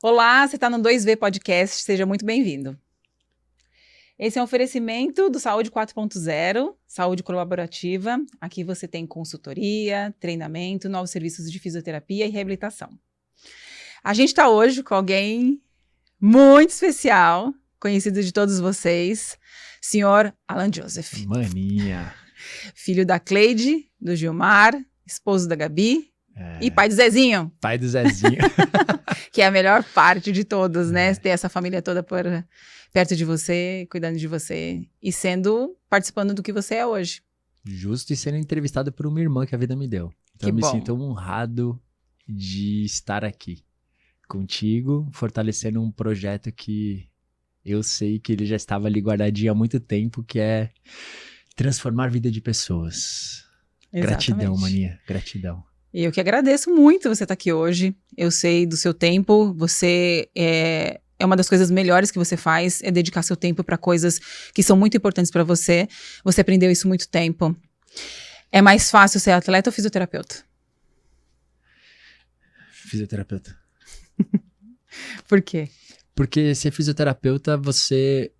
Olá, você está no 2V Podcast, seja muito bem-vindo. Esse é um oferecimento do Saúde 4.0, saúde colaborativa. Aqui você tem consultoria, treinamento, novos serviços de fisioterapia e reabilitação. A gente está hoje com alguém muito especial, conhecido de todos vocês, senhor Alan Joseph. Maninha. Filho da Cleide, do Gilmar, esposo da Gabi e pai do Zezinho. Pai do Zezinho. Que é a melhor parte de todos, né? Ter essa família toda perto de você, cuidando de você e participando do que você é hoje. Justo, e sendo entrevistado por uma irmã que a vida me deu. Então eu me sinto honrado de estar aqui contigo, fortalecendo um projeto que eu sei que ele já estava ali guardadinho há muito tempo, que é transformar a vida de pessoas. Exatamente. Gratidão, Maninha, gratidão. E eu que agradeço muito você estar aqui hoje. Eu sei do seu tempo, você é uma das coisas melhores que você faz, é dedicar seu tempo para coisas que são muito importantes para você. Você aprendeu isso há muito tempo. É mais fácil ser atleta ou fisioterapeuta? Fisioterapeuta. Por quê? Porque ser fisioterapeuta, você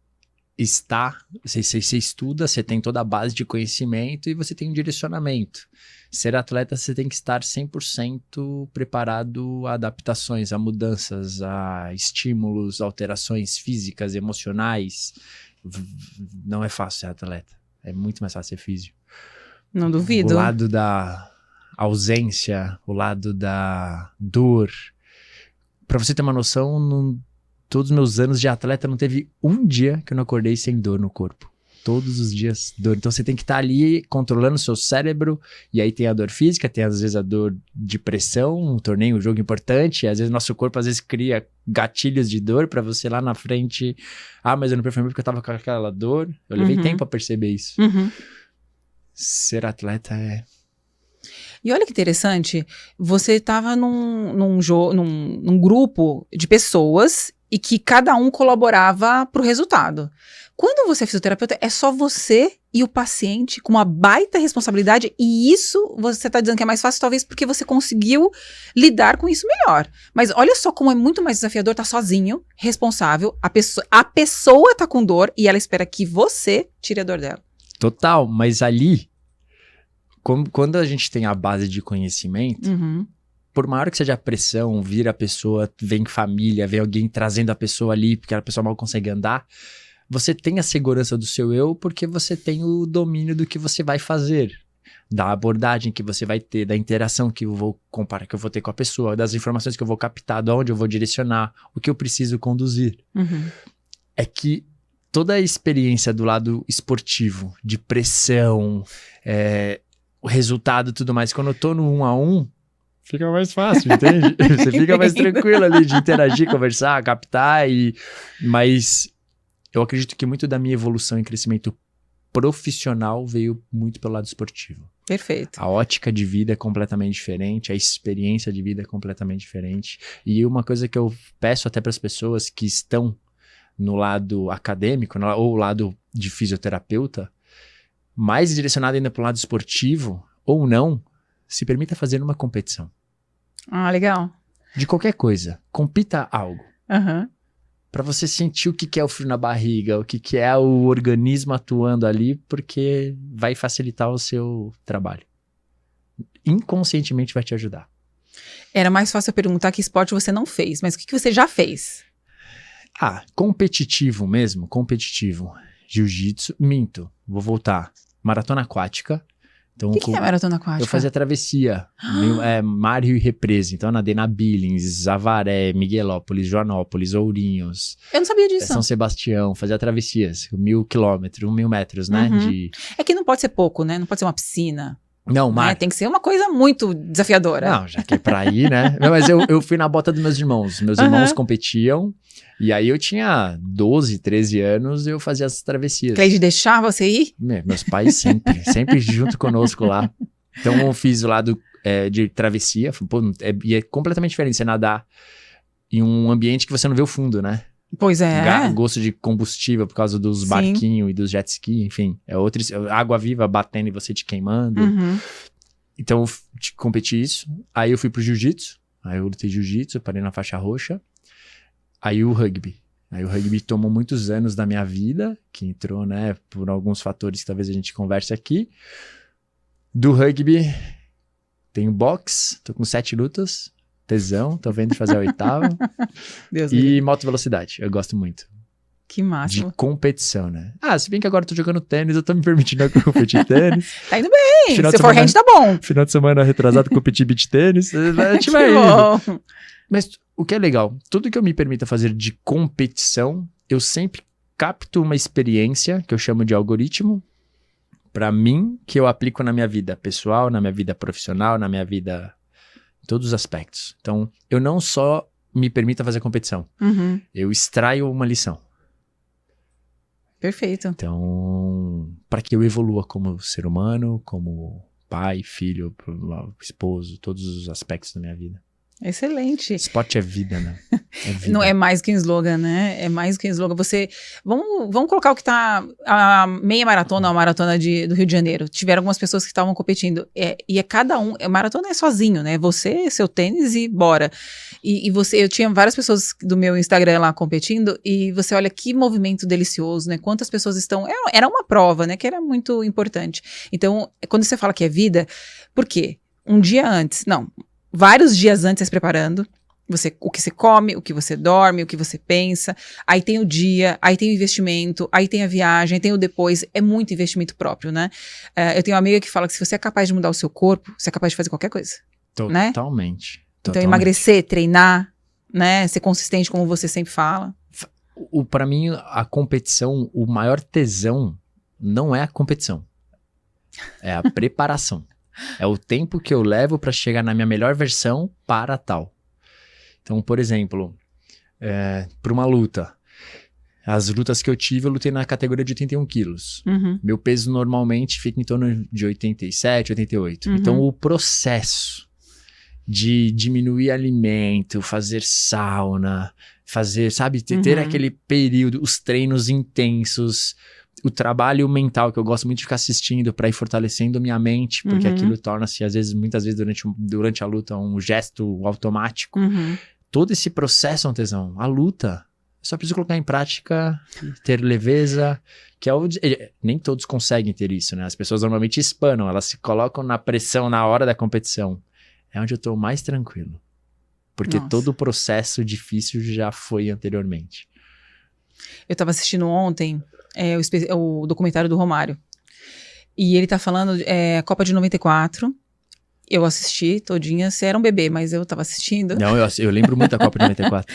estuda, você tem toda a base de conhecimento e você tem um direcionamento. Ser atleta, você tem que estar 100% preparado a adaptações, a mudanças, a estímulos, alterações físicas, emocionais. Não é fácil ser atleta. É muito mais fácil ser físio. Não duvido. O lado da ausência, o lado da dor. Pra você ter uma noção, todos os meus anos de atleta não teve um dia que eu não acordei sem dor no corpo. Todos os dias dor. Então você tem que estar ali controlando o seu cérebro, e aí tem a dor física, tem às vezes a dor de pressão, um torneio, um jogo importante, e às vezes nosso corpo cria gatilhos de dor pra você lá na frente. Mas eu não performei porque eu tava com aquela dor. Eu levei tempo pra perceber isso. Ser atleta é... E olha que interessante, você estava num grupo de pessoas e que cada um colaborava para o resultado. Quando você é fisioterapeuta, é só você e o paciente com uma baita responsabilidade, e isso você está dizendo que é mais fácil, talvez porque você conseguiu lidar com isso melhor. Mas olha só como é muito mais desafiador estar sozinho, responsável, a pessoa está com dor e ela espera que você tire a dor dela. Total, mas ali, quando a gente tem a base de conhecimento, por maior que seja a pressão, vir a pessoa, vem família, vem alguém trazendo a pessoa ali, porque a pessoa mal consegue andar, você tem a segurança do seu eu, porque você tem o domínio do que você vai fazer, da abordagem que você vai ter, da interação que eu vou comparar, que eu vou ter com a pessoa, das informações que eu vou captar, de onde eu vou direcionar, o que eu preciso conduzir. É que toda a experiência do lado esportivo, de pressão, o resultado e tudo mais, quando eu tô no 1-a-1, fica mais fácil, entende? Você fica mais tranquilo ali de interagir, conversar, captar, mas eu acredito que muito da minha evolução e crescimento profissional veio muito pelo lado esportivo. Perfeito. A ótica de vida é completamente diferente, a experiência de vida é completamente diferente. E uma coisa que eu peço até para as pessoas que estão no lado acadêmico, ou lado de fisioterapeuta, mais direcionado ainda para o lado esportivo, ou não, se permita fazer uma competição. Legal. De qualquer coisa. Compita algo. Pra você sentir o que é o frio na barriga, o que é o organismo atuando ali, porque vai facilitar o seu trabalho. Inconscientemente vai te ajudar. Era mais fácil eu perguntar que esporte você não fez, mas o que você já fez? Competitivo mesmo, competitivo. Jiu-jitsu, minto, vou voltar. Maratona aquática. Então, o que é maratona aquática? Eu fazia travessia, mar, rio e represa. Então eu nadei na Billings, Avaré, Miguelópolis, Joanópolis, Ourinhos. Eu não sabia disso. São Sebastião, fazia travessias, 1.000 quilômetros, 1.000 metros, né? É que não pode ser pouco, né? Não pode ser uma piscina. Não, mar. Tem que ser uma coisa muito desafiadora. Não, já que é pra ir, né? Não, mas eu fui na bota dos meus irmãos. Meus irmãos competiam. E aí eu tinha 12, 13 anos e eu fazia as travessias. Cleide deixava você ir? Meus pais sempre junto conosco lá. Então eu fiz o lado de travessia. E é completamente diferente você nadar em um ambiente que você não vê o fundo, né? Pois é. Gosto de combustível por causa dos barquinhos e dos jet ski, enfim. Água viva batendo em você, te queimando. Então eu competi isso. Aí eu fui pro jiu-jitsu. Aí eu lutei jiu-jitsu, parei na faixa roxa. Aí o rugby. Aí o rugby tomou muitos anos da minha vida, que entrou, né, por alguns fatores que talvez a gente converse aqui. Do rugby, tenho boxe, tô com 7 lutas, tesão, tô vendo fazer a 8ª. Deus E moto velocidade, eu gosto muito. Que máximo. De competição, né? Se bem que agora eu tô jogando tênis, eu tô me permitindo competir tênis. Tá indo bem, Final se for hand tá bom. Final de semana retrasado, competi beach tênis, a gente vai indo. Mas o que é legal, tudo que eu me permita fazer de competição, eu sempre capto uma experiência, que eu chamo de algoritmo, pra mim, que eu aplico na minha vida pessoal, na minha vida profissional, na minha vida, em todos os aspectos. Então, eu não só me permita fazer competição, eu extraio uma lição. Perfeito. Então, para que eu evolua como ser humano, como pai, filho, esposo, todos os aspectos da minha vida. Excelente. Esporte é vida, né? É vida. Não é mais que um slogan, né? É mais que um slogan. Vamos colocar o que tá a meia maratona, a maratona do Rio de Janeiro. Tiveram algumas pessoas que estavam competindo. E é cada um. A maratona é sozinho, né? Você, seu tênis e bora. E eu tinha várias pessoas do meu Instagram lá competindo. E você olha que movimento delicioso, né? Quantas pessoas estão. Era uma prova, né? Que era muito importante. Então, quando você fala que é vida, por quê? Um dia antes. Não. Vários dias antes se preparando, o que você come, o que você dorme, o que você pensa, aí tem o dia, aí tem o investimento, aí tem a viagem, aí tem o depois, é muito investimento próprio, né? Eu tenho uma amiga que fala que se você é capaz de mudar o seu corpo, você é capaz de fazer qualquer coisa, né? Totalmente. Então emagrecer, treinar, né? Ser consistente como você sempre fala. Pra mim, a competição, o maior tesão não é a competição, é a preparação. É o tempo que eu levo para chegar na minha melhor versão para tal. Então, por exemplo, para uma luta. As lutas que eu tive, eu lutei na categoria de 81 quilos. Meu peso normalmente fica em torno de 87, 88. Então, o processo de diminuir alimento, fazer sauna, sabe, ter aquele período, os treinos intensos, o trabalho mental, que eu gosto muito de ficar assistindo para ir fortalecendo minha mente, porque aquilo torna-se, muitas vezes durante a luta, um gesto automático. Todo esse processo é um tesão. A luta, só preciso colocar em prática, ter leveza, que nem todos conseguem ter isso, né? As pessoas normalmente espanam, elas se colocam na pressão na hora da competição. É onde eu tô mais tranquilo. Porque todo o processo difícil já foi anteriormente. Eu tava assistindo ontem o documentário do Romário. E ele tá falando a Copa de 94. Eu assisti todinha. Você era um bebê, mas eu tava assistindo. Não, eu lembro muito da Copa de 94.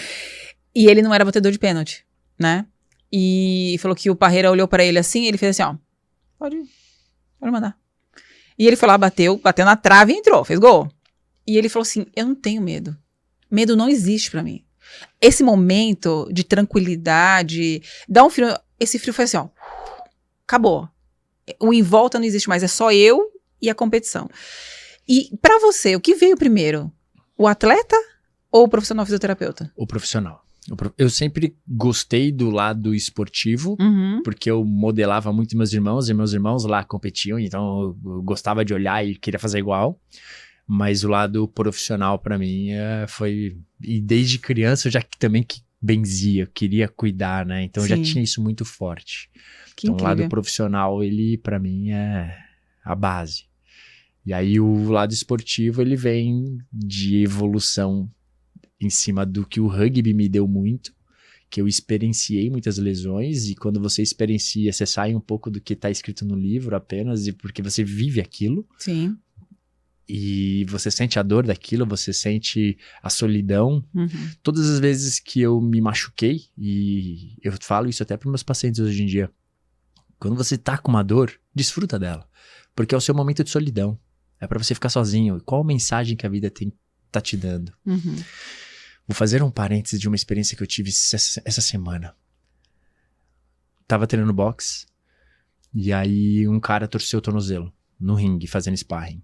E ele não era batedor de pênalti, né? E falou que o Parreira olhou pra ele assim, e ele fez assim, ó. Pode mandar. E ele foi lá, bateu na trave e entrou, fez gol. E ele falou assim, eu não tenho medo. Medo não existe pra mim. Esse momento de tranquilidade, dá um frio. Esse frio foi assim, ó. Acabou. O em volta não existe mais, é só eu e a competição. E pra você, o que veio primeiro? O atleta ou o profissional fisioterapeuta? O profissional. Eu sempre gostei do lado esportivo, porque eu modelava muito meus irmãos, e meus irmãos lá competiam, então eu gostava de olhar e queria fazer igual. Mas o lado profissional pra mim foi... E desde criança eu já também benzia, queria cuidar, né? Então eu já tinha isso muito forte. Então o lado profissional, ele pra mim é a base. E aí o lado esportivo, ele vem de evolução em cima do que o rugby me deu muito, que eu experienciei muitas lesões, e quando você experiencia, você sai um pouco do que tá escrito no livro apenas, e porque você vive aquilo. Sim. E você sente a dor daquilo, você sente a solidão. Todas as vezes que eu me machuquei, e eu falo isso até para meus pacientes hoje em dia, quando você tá com uma dor, desfruta dela, porque é o seu momento de solidão, é para você ficar sozinho. Qual a mensagem que a vida tá te dando? Vou fazer um parênteses de uma experiência que eu tive essa semana. Tava treinando boxe, e aí um cara torceu o tornozelo no ringue, fazendo sparring.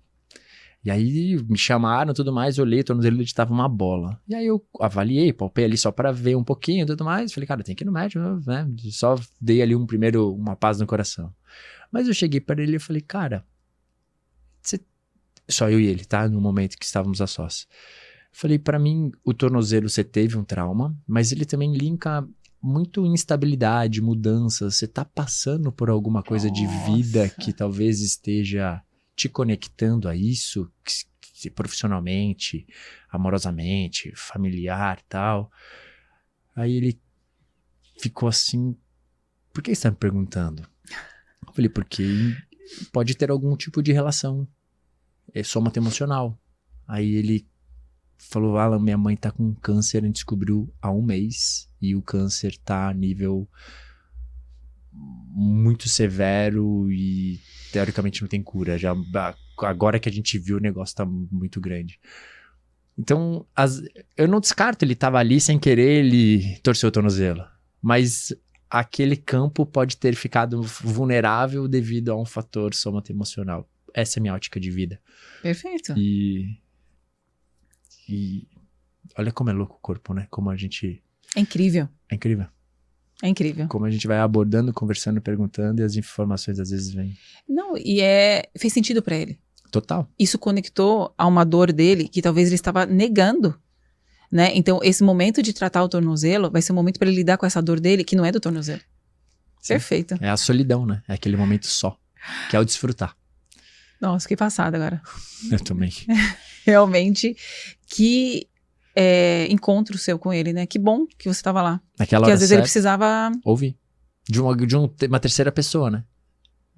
E aí me chamaram e tudo mais, eu olhei, o tornozelo dele tava uma bola. E aí eu avaliei, palpei ali só pra ver um pouquinho e tudo mais. Falei, cara, tem que ir no médico, né? Só dei ali uma paz no coração. Mas eu cheguei pra ele e falei, cara, só eu e ele, tá? No momento que estávamos a sós. Falei, pra mim, o tornozelo você teve um trauma, mas ele também linka muito instabilidade, mudanças. Você tá passando por alguma coisa de vida que talvez esteja te conectando a isso, profissionalmente, amorosamente, familiar, tal. Aí ele ficou assim, por que você tá me perguntando? Eu falei, porque pode ter algum tipo de relação. É sômato emocional. Aí ele falou, Alan, minha mãe tá com câncer, a gente descobriu há 1 mês, e o câncer tá a nível muito severo e teoricamente não tem cura. Já, agora que a gente viu, o negócio tá muito grande. Então, eu não descarto, ele tava ali sem querer, ele torceu o tornozelo. Mas aquele campo pode ter ficado vulnerável devido a um fator sômato emocional. Essa é a minha ótica de vida. Perfeito. E olha como é louco o corpo, né? Como a gente... É incrível. É incrível. É incrível. Como a gente vai abordando, conversando, perguntando e as informações às vezes vêm. Não, e fez sentido pra ele. Total. Isso conectou a uma dor dele que talvez ele estava negando, né? Então, esse momento de tratar o tornozelo vai ser um momento para ele lidar com essa dor dele que não é do tornozelo. Sim. Perfeito. É a solidão, né? É aquele momento só, que é o desfrutar. Nossa, fiquei passada agora. Eu também. Realmente, que encontro seu com ele, né? Que bom que você estava lá. Naquela Porque hora às vezes ele precisava... ouvir. De uma terceira pessoa, né?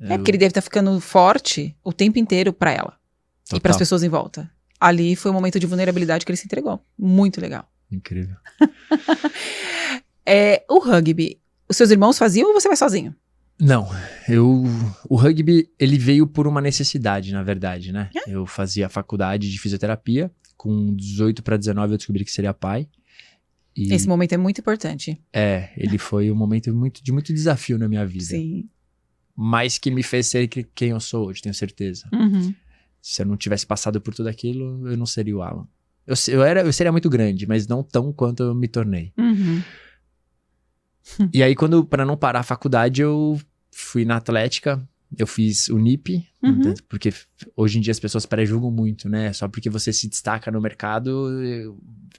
Porque ele deve estar ficando forte o tempo inteiro pra ela. Total. E para as pessoas em volta. Ali foi um momento de vulnerabilidade que ele se entregou. Muito legal. Incrível. O rugby, os seus irmãos faziam ou você vai sozinho? Não, o rugby, ele veio por uma necessidade, na verdade, né? Eu fazia faculdade de fisioterapia, com 18 para 19 eu descobri que seria pai. E esse momento é muito importante. Ele foi um momento de muito desafio na minha vida. Sim. Mas que me fez ser quem eu sou hoje, tenho certeza. Uhum. Se eu não tivesse passado por tudo aquilo, eu não seria o Alan. Eu seria muito grande, mas não tão quanto eu me tornei. Uhum. E aí, para não parar a faculdade, eu fui na Atlética, eu fiz o NIP, porque hoje em dia as pessoas pré-julgam muito, né? Só porque você se destaca no mercado,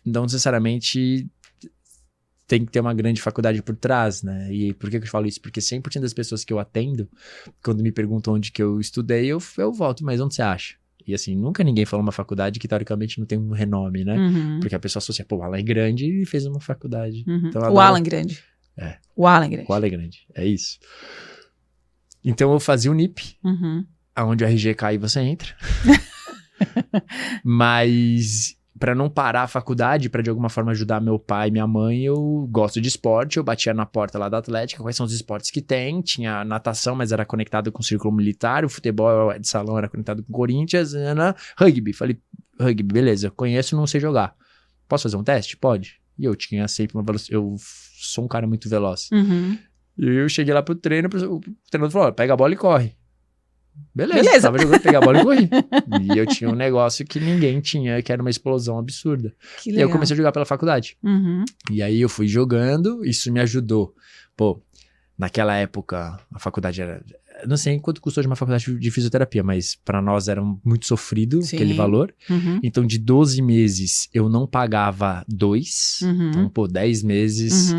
não necessariamente tem que ter uma grande faculdade por trás, né? E por que eu falo isso? Porque 100% das pessoas que eu atendo, quando me perguntam onde que eu estudei, eu volto, mas onde você acha? E assim, nunca ninguém falou uma faculdade que teoricamente não tem um renome, né? Porque a pessoa associa, pô, o Alan é grande e fez uma faculdade. Então, o Alan grande. O Alan grande. O Alan grande, é isso. Então eu fazia o NIP, aonde o RG cai e você entra. Mas para não parar a faculdade, para de alguma forma ajudar meu pai e minha mãe, eu gosto de esporte, eu batia na porta lá da Atlética, quais são os esportes que tem, tinha natação, mas era conectado com o círculo militar, o futebol de salão era conectado com o Corinthians, rugby, falei, rugby, beleza, conheço, não sei jogar. Posso fazer um teste? Pode. E eu tinha sempre uma velocidade, eu sou um cara muito veloz. E eu cheguei lá pro treino, o treinador falou, pega a bola e corre. Beleza. Tava jogando, peguei a bola e corri. E eu tinha um negócio que ninguém tinha, que era uma explosão absurda. Que legal. E aí eu comecei a jogar pela faculdade. E aí eu fui jogando, isso me ajudou. Pô, naquela época, a faculdade era... Não sei quanto custou de uma faculdade de fisioterapia, mas para nós era muito sofrido aquele valor. Então, de 12 meses, eu não pagava 2. Então, pô, 10 meses...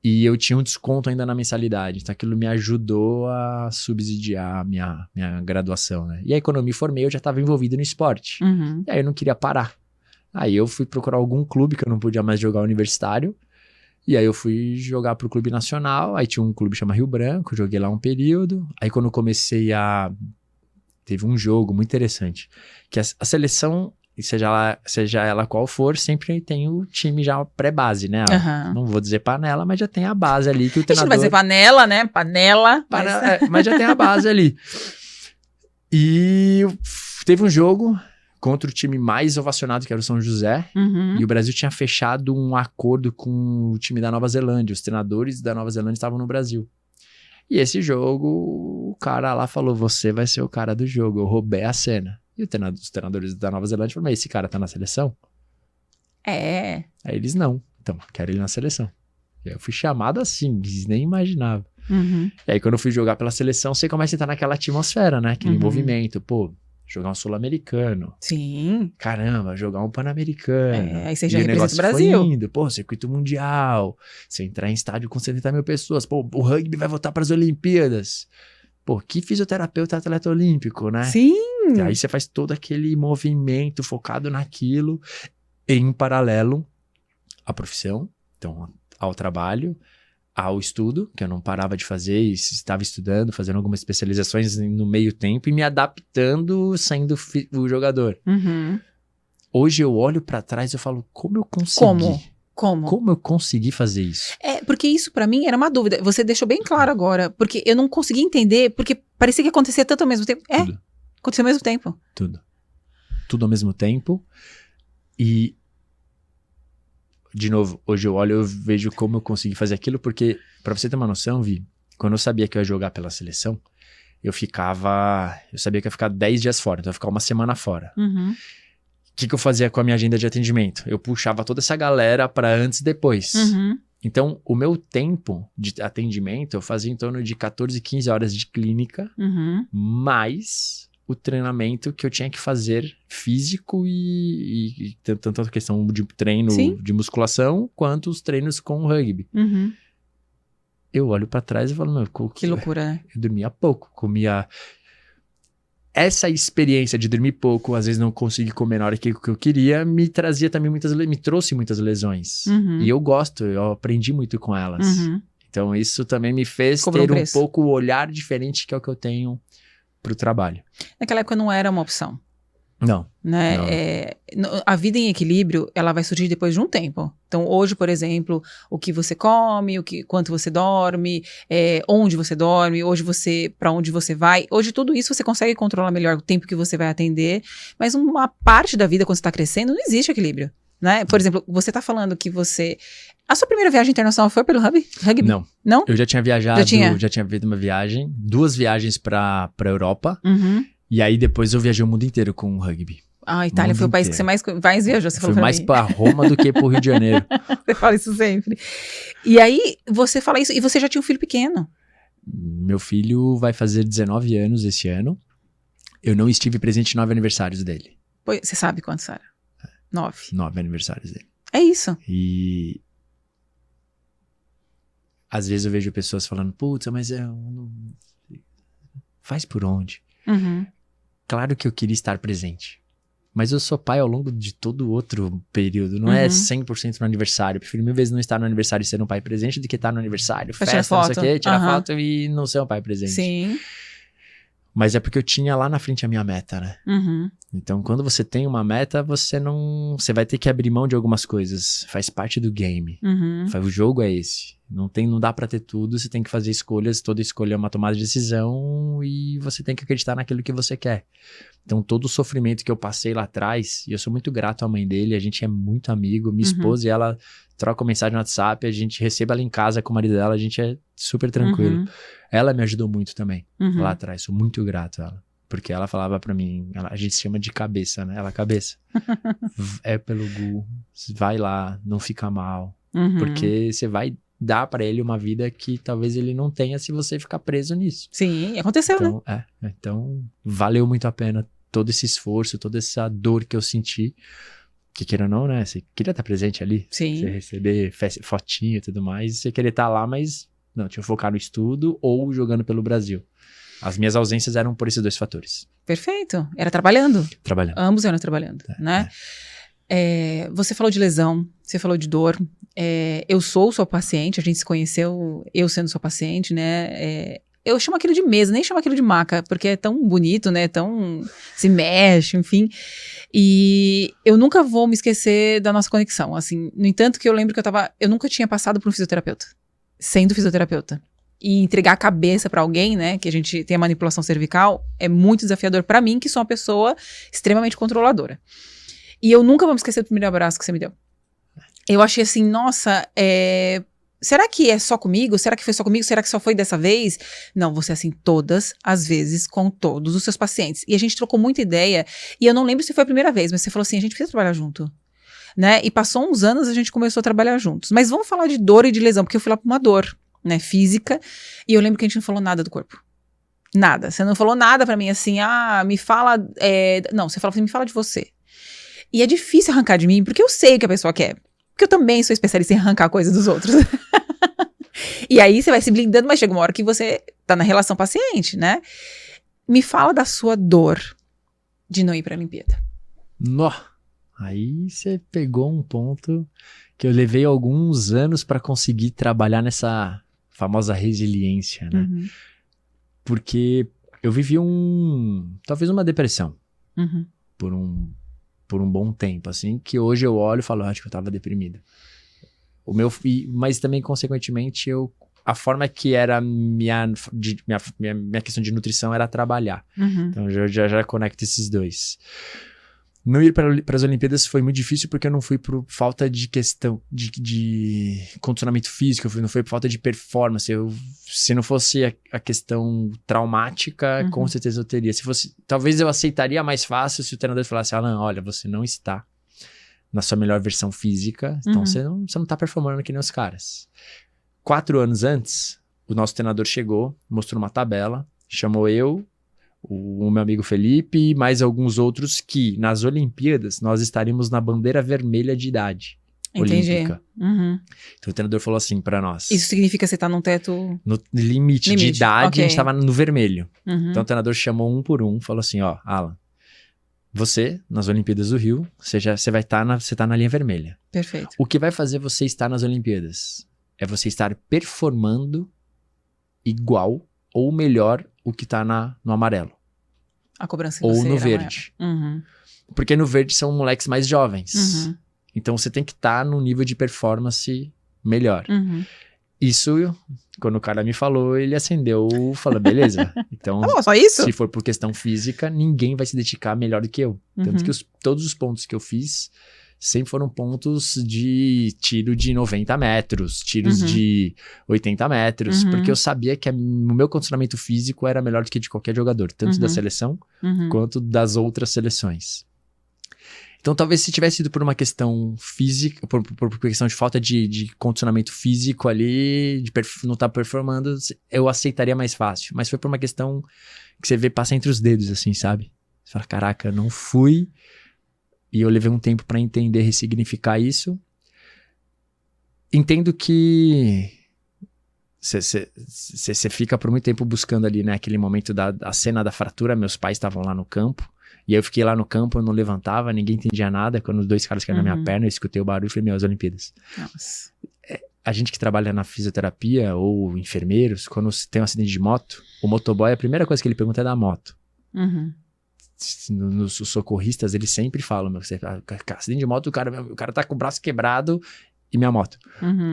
E eu tinha um desconto ainda na mensalidade. Então aquilo me ajudou a subsidiar a minha graduação, né? E aí quando eu me formei, eu já estava envolvido no esporte. E aí eu não queria parar. Aí eu fui procurar algum clube que eu não podia mais jogar universitário. E aí eu fui jogar pro clube nacional. Aí tinha um clube chamado Rio Branco, joguei lá um período. Aí quando eu comecei teve um jogo muito interessante. Que a seleção... E seja ela qual for, sempre tem o time já pré-base, né? Não vou dizer panela, mas já tem a base ali que o treinador... A gente não vai dizer panela, né? Panela. Mas já tem a base ali. E teve um jogo contra o time mais ovacionado, que era o São José. E o Brasil tinha fechado um acordo com o time da Nova Zelândia. Os treinadores da Nova Zelândia estavam no Brasil. E esse jogo, o cara lá falou, você vai ser o cara do jogo. Eu roubei a cena. E os treinadores da Nova Zelândia falaram, mas esse cara tá na seleção? Aí eles, não. Então, quero ele na seleção. E aí eu fui chamado assim, eles nem imaginavam. E aí quando eu fui jogar pela seleção, você começa a entrar naquela atmosfera, né? Aquele envolvimento. Pô, jogar um sul-americano. Sim. Caramba, jogar um pan-americano. Aí você já e o representa negócio o Brasil. foi indo. Pô, circuito mundial. Você entrar em estádio com 70 mil pessoas. Pô, o rugby vai voltar para as Olimpíadas. Pô, que fisioterapeuta atleta olímpico, né? Sim. E aí você faz todo aquele movimento focado naquilo, em paralelo à profissão, então ao trabalho, ao estudo, que eu não parava de fazer, e estava estudando, fazendo algumas especializações no meio tempo e me adaptando, sendo o jogador. Uhum. Hoje eu olho pra trás e eu falo, como eu consegui? Como eu consegui fazer isso? Porque isso pra mim era uma dúvida. Você deixou bem claro agora, porque eu não conseguia entender, porque parecia que acontecia tanto ao mesmo tempo. Tudo. Aconteceu ao mesmo tempo. Tudo ao mesmo tempo. E de novo, hoje eu olho e eu vejo como eu consegui fazer aquilo, porque, pra você ter uma noção, Vi, quando eu sabia que eu ia jogar pela seleção, eu sabia que eu ia ficar 10 dias fora, então eu ia ficar uma semana fora. Uhum. O que eu fazia com a minha agenda de atendimento? Eu puxava toda essa galera pra antes e depois. Uhum. Então, o meu tempo de atendimento, eu fazia em torno de 14, 15 horas de clínica, mais o treinamento que eu tinha que fazer físico e tanto a questão de treino de musculação, quanto os treinos com rugby. Uhum. Eu olho pra trás e falo, meu, que loucura, né? Eu dormia pouco, comia... Essa experiência de dormir pouco, às vezes não conseguir comer na hora que eu queria, me trazia também me trouxe muitas lesões. Uhum. E eu aprendi muito com elas. Uhum. Então isso também me fez ter um pouco o olhar diferente que é o que eu tenho pro trabalho. Naquela época não era uma opção. Não. Né? A vida em equilíbrio, ela vai surgir depois de um tempo. Então, hoje, por exemplo, o que você come, quanto você dorme, onde você dorme, para onde você vai. Hoje, tudo isso você consegue controlar melhor o tempo que você vai atender, mas uma parte da vida, quando você está crescendo, não existe equilíbrio. Né? Por exemplo, você está falando que a sua primeira viagem internacional foi pelo rugby? Não? Eu já tinha viajado, já tinha feito uma viagem, 2 viagens para Europa. Uhum. E aí depois eu viajei o mundo inteiro com o rugby. A Itália foi o país que você mais viajou, você falou pra mim. Fui mais pra Roma do que pro Rio de Janeiro. Você fala isso sempre. E aí, você fala isso, e você já tinha um filho pequeno. Meu filho vai fazer 19 anos esse ano. Eu não estive presente em 9 aniversários dele. Pois, você sabe quantos era? 9. 9 aniversários dele. É isso. E... às vezes eu vejo pessoas falando, putz, mas faz por onde? Uhum. Claro que eu queria estar presente. Mas eu sou pai ao longo de todo outro período. Não é 100% no aniversário. Eu prefiro 1000 vezes não estar no aniversário e ser um pai presente do que estar no aniversário, festa, não sei o quê, tirar foto e não ser um pai presente. Sim. Mas é porque eu tinha lá na frente a minha meta, né? Uhum. Então, quando você tem uma meta, você vai ter que abrir mão de algumas coisas. Faz parte do game. Uhum. O jogo é esse. Não dá pra ter tudo, você tem que fazer escolhas. Toda escolha é uma tomada de decisão e você tem que acreditar naquilo que você quer. Então, todo o sofrimento que eu passei lá atrás, e eu sou muito grato à mãe dele, a gente é muito amigo, minha esposa e ela trocam mensagem no WhatsApp, a gente recebe ela em casa com o marido dela, a gente é super tranquilo. Ela me ajudou muito também, lá atrás, sou muito grato a ela. Porque ela falava pra mim, a gente se chama de cabeça, né? Ela, cabeça, é pelo Gu, vai lá, não fica mal. Porque você vai dar pra ele uma vida que talvez ele não tenha se você ficar preso nisso. Sim, aconteceu, então, né? Então, valeu muito a pena todo esse esforço, toda essa dor que eu senti. Que queira ou não, né? Você queria estar presente ali. Sim. Você receber fotinho e tudo mais. Você queria estar lá, mas não, tinha que focar no estudo ou jogando pelo Brasil. As minhas ausências eram por esses 2 fatores. Perfeito. Era trabalhando. Ambos eram trabalhando, né? Você falou de lesão, você falou de dor. Eu sou sua paciente, a gente se conheceu, eu sendo sua paciente, né? Eu chamo aquilo de mesa, nem chamo aquilo de maca, porque é tão bonito, né? Tão... se mexe, enfim. E eu nunca vou me esquecer da nossa conexão, assim. No entanto, que eu lembro que eu nunca tinha passado por um fisioterapeuta, sendo fisioterapeuta. E entregar a cabeça pra alguém, né? Que a gente tem a manipulação cervical, é muito desafiador pra mim, que sou uma pessoa extremamente controladora. E eu nunca vou me esquecer do primeiro abraço que você me deu. Eu achei assim, nossa, será que é só comigo? Será que foi só comigo? Será que só foi dessa vez? Não, você é assim todas as vezes com todos os seus pacientes. E a gente trocou muita ideia, e eu não lembro se foi a primeira vez, mas você falou assim, a gente precisa trabalhar junto. Né? E passou uns anos, a gente começou a trabalhar juntos. Mas vamos falar de dor e de lesão, porque eu fui lá pra uma dor, né, física, e eu lembro que a gente não falou nada do corpo. Nada. Você não falou nada pra mim assim, me fala... Não, você falou assim, me fala de você. E é difícil arrancar de mim, porque eu sei o que a pessoa quer. Porque eu também sou especialista em arrancar coisas dos outros. E aí você vai se blindando, mas chega uma hora que você tá na relação paciente, né? Me fala da sua dor de não ir pra Olimpíada. Nó! Aí você pegou um ponto que eu levei alguns anos pra conseguir trabalhar nessa famosa resiliência, né? Uhum. Porque eu vivi talvez uma depressão por um bom tempo, assim, que hoje eu olho e falo, acho que eu tava deprimido. Mas também, consequentemente, a forma que era minha questão de nutrição era trabalhar. Então eu já conecto esses dois. Não ir para as Olimpíadas foi muito difícil porque eu não fui por falta de questão de condicionamento físico, não foi por falta de performance. Se não fosse a questão traumática, com certeza eu teria. Talvez eu aceitaria mais fácil se o treinador falasse, Alan, olha, você não está na sua melhor versão física, então você não está performando que nem os caras. 4 anos antes, o nosso treinador chegou, mostrou uma tabela, chamou eu, o meu amigo Felipe e mais alguns outros que nas Olimpíadas nós estaríamos na bandeira vermelha de idade. Entendi. Olímpica. Então o treinador falou assim pra nós. Isso significa que você tá num teto... No limite de idade, okay. A gente tava no vermelho. Então o treinador chamou um por um, falou assim, Alan, você, nas Olimpíadas do Rio, você vai estar você tá na linha vermelha. Perfeito. O que vai fazer você estar nas Olimpíadas é você estar performando igual ou melhor o que tá no amarelo. A cobrança ou no verde. Porque no verde são moleques mais jovens. Então você tem que estar num nível de performance melhor. Isso, quando o cara me falou, ele acendeu, falou, beleza. Então, só isso? Se for por questão física, ninguém vai se dedicar melhor do que eu. Tanto que todos os pontos que eu fiz sempre foram pontos de tiro de 90 metros, tiros de 80 metros, porque eu sabia que o meu condicionamento físico era melhor do que de qualquer jogador, tanto da seleção quanto das outras seleções. Então, talvez se tivesse ido por uma questão física, por questão de falta de condicionamento físico ali, de não estar performando, eu aceitaria mais fácil. Mas foi por uma questão que você vê passar entre os dedos, assim, sabe? Você fala, caraca, não fui. E eu levei um tempo para entender, ressignificar isso. Entendo que você fica por muito tempo buscando ali, né? Aquele momento da cena da fratura. Meus pais estavam lá no campo. E eu fiquei lá no campo, eu não levantava, ninguém entendia nada. Quando os 2 caras caíram na minha perna, eu escutei o barulho e falei, as Olimpíadas. Nossa. A gente que trabalha na fisioterapia ou enfermeiros, quando tem um acidente de moto, o motoboy, a primeira coisa que ele pergunta é da moto. Os socorristas, eles sempre falam, acidente de moto, o cara tá com o braço quebrado e minha moto.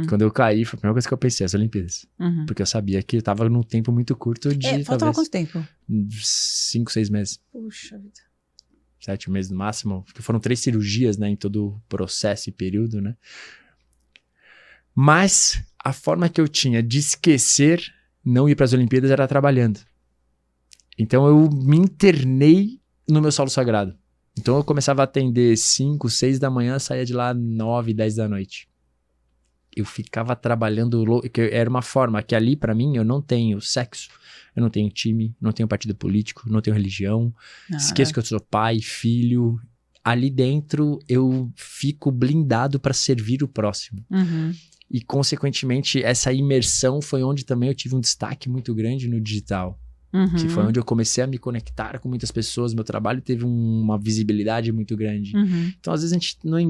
Quando eu caí, foi a primeira coisa que eu pensei, as Olimpíadas. Porque eu sabia que eu tava num tempo muito curto de... faltava quanto tempo? 5, 6 meses. Puxa vida. 7 meses no máximo, porque foram 3 cirurgias, né, em todo o processo e período, né. Mas a forma que eu tinha de esquecer não ir para as Olimpíadas era trabalhando. Então eu me internei no meu solo sagrado. Então eu começava a atender 5, 6 da manhã, saía de lá 9, 10 da noite. Eu ficava trabalhando, que era uma forma que ali pra mim eu não tenho sexo, eu não tenho time, não tenho partido político, não tenho religião, esqueço que eu sou pai, filho. Ali dentro eu fico blindado pra servir o próximo. E consequentemente essa imersão foi onde também eu tive um destaque muito grande no digital. Que foi onde eu comecei a me conectar com muitas pessoas, meu trabalho teve uma visibilidade muito grande. Então às vezes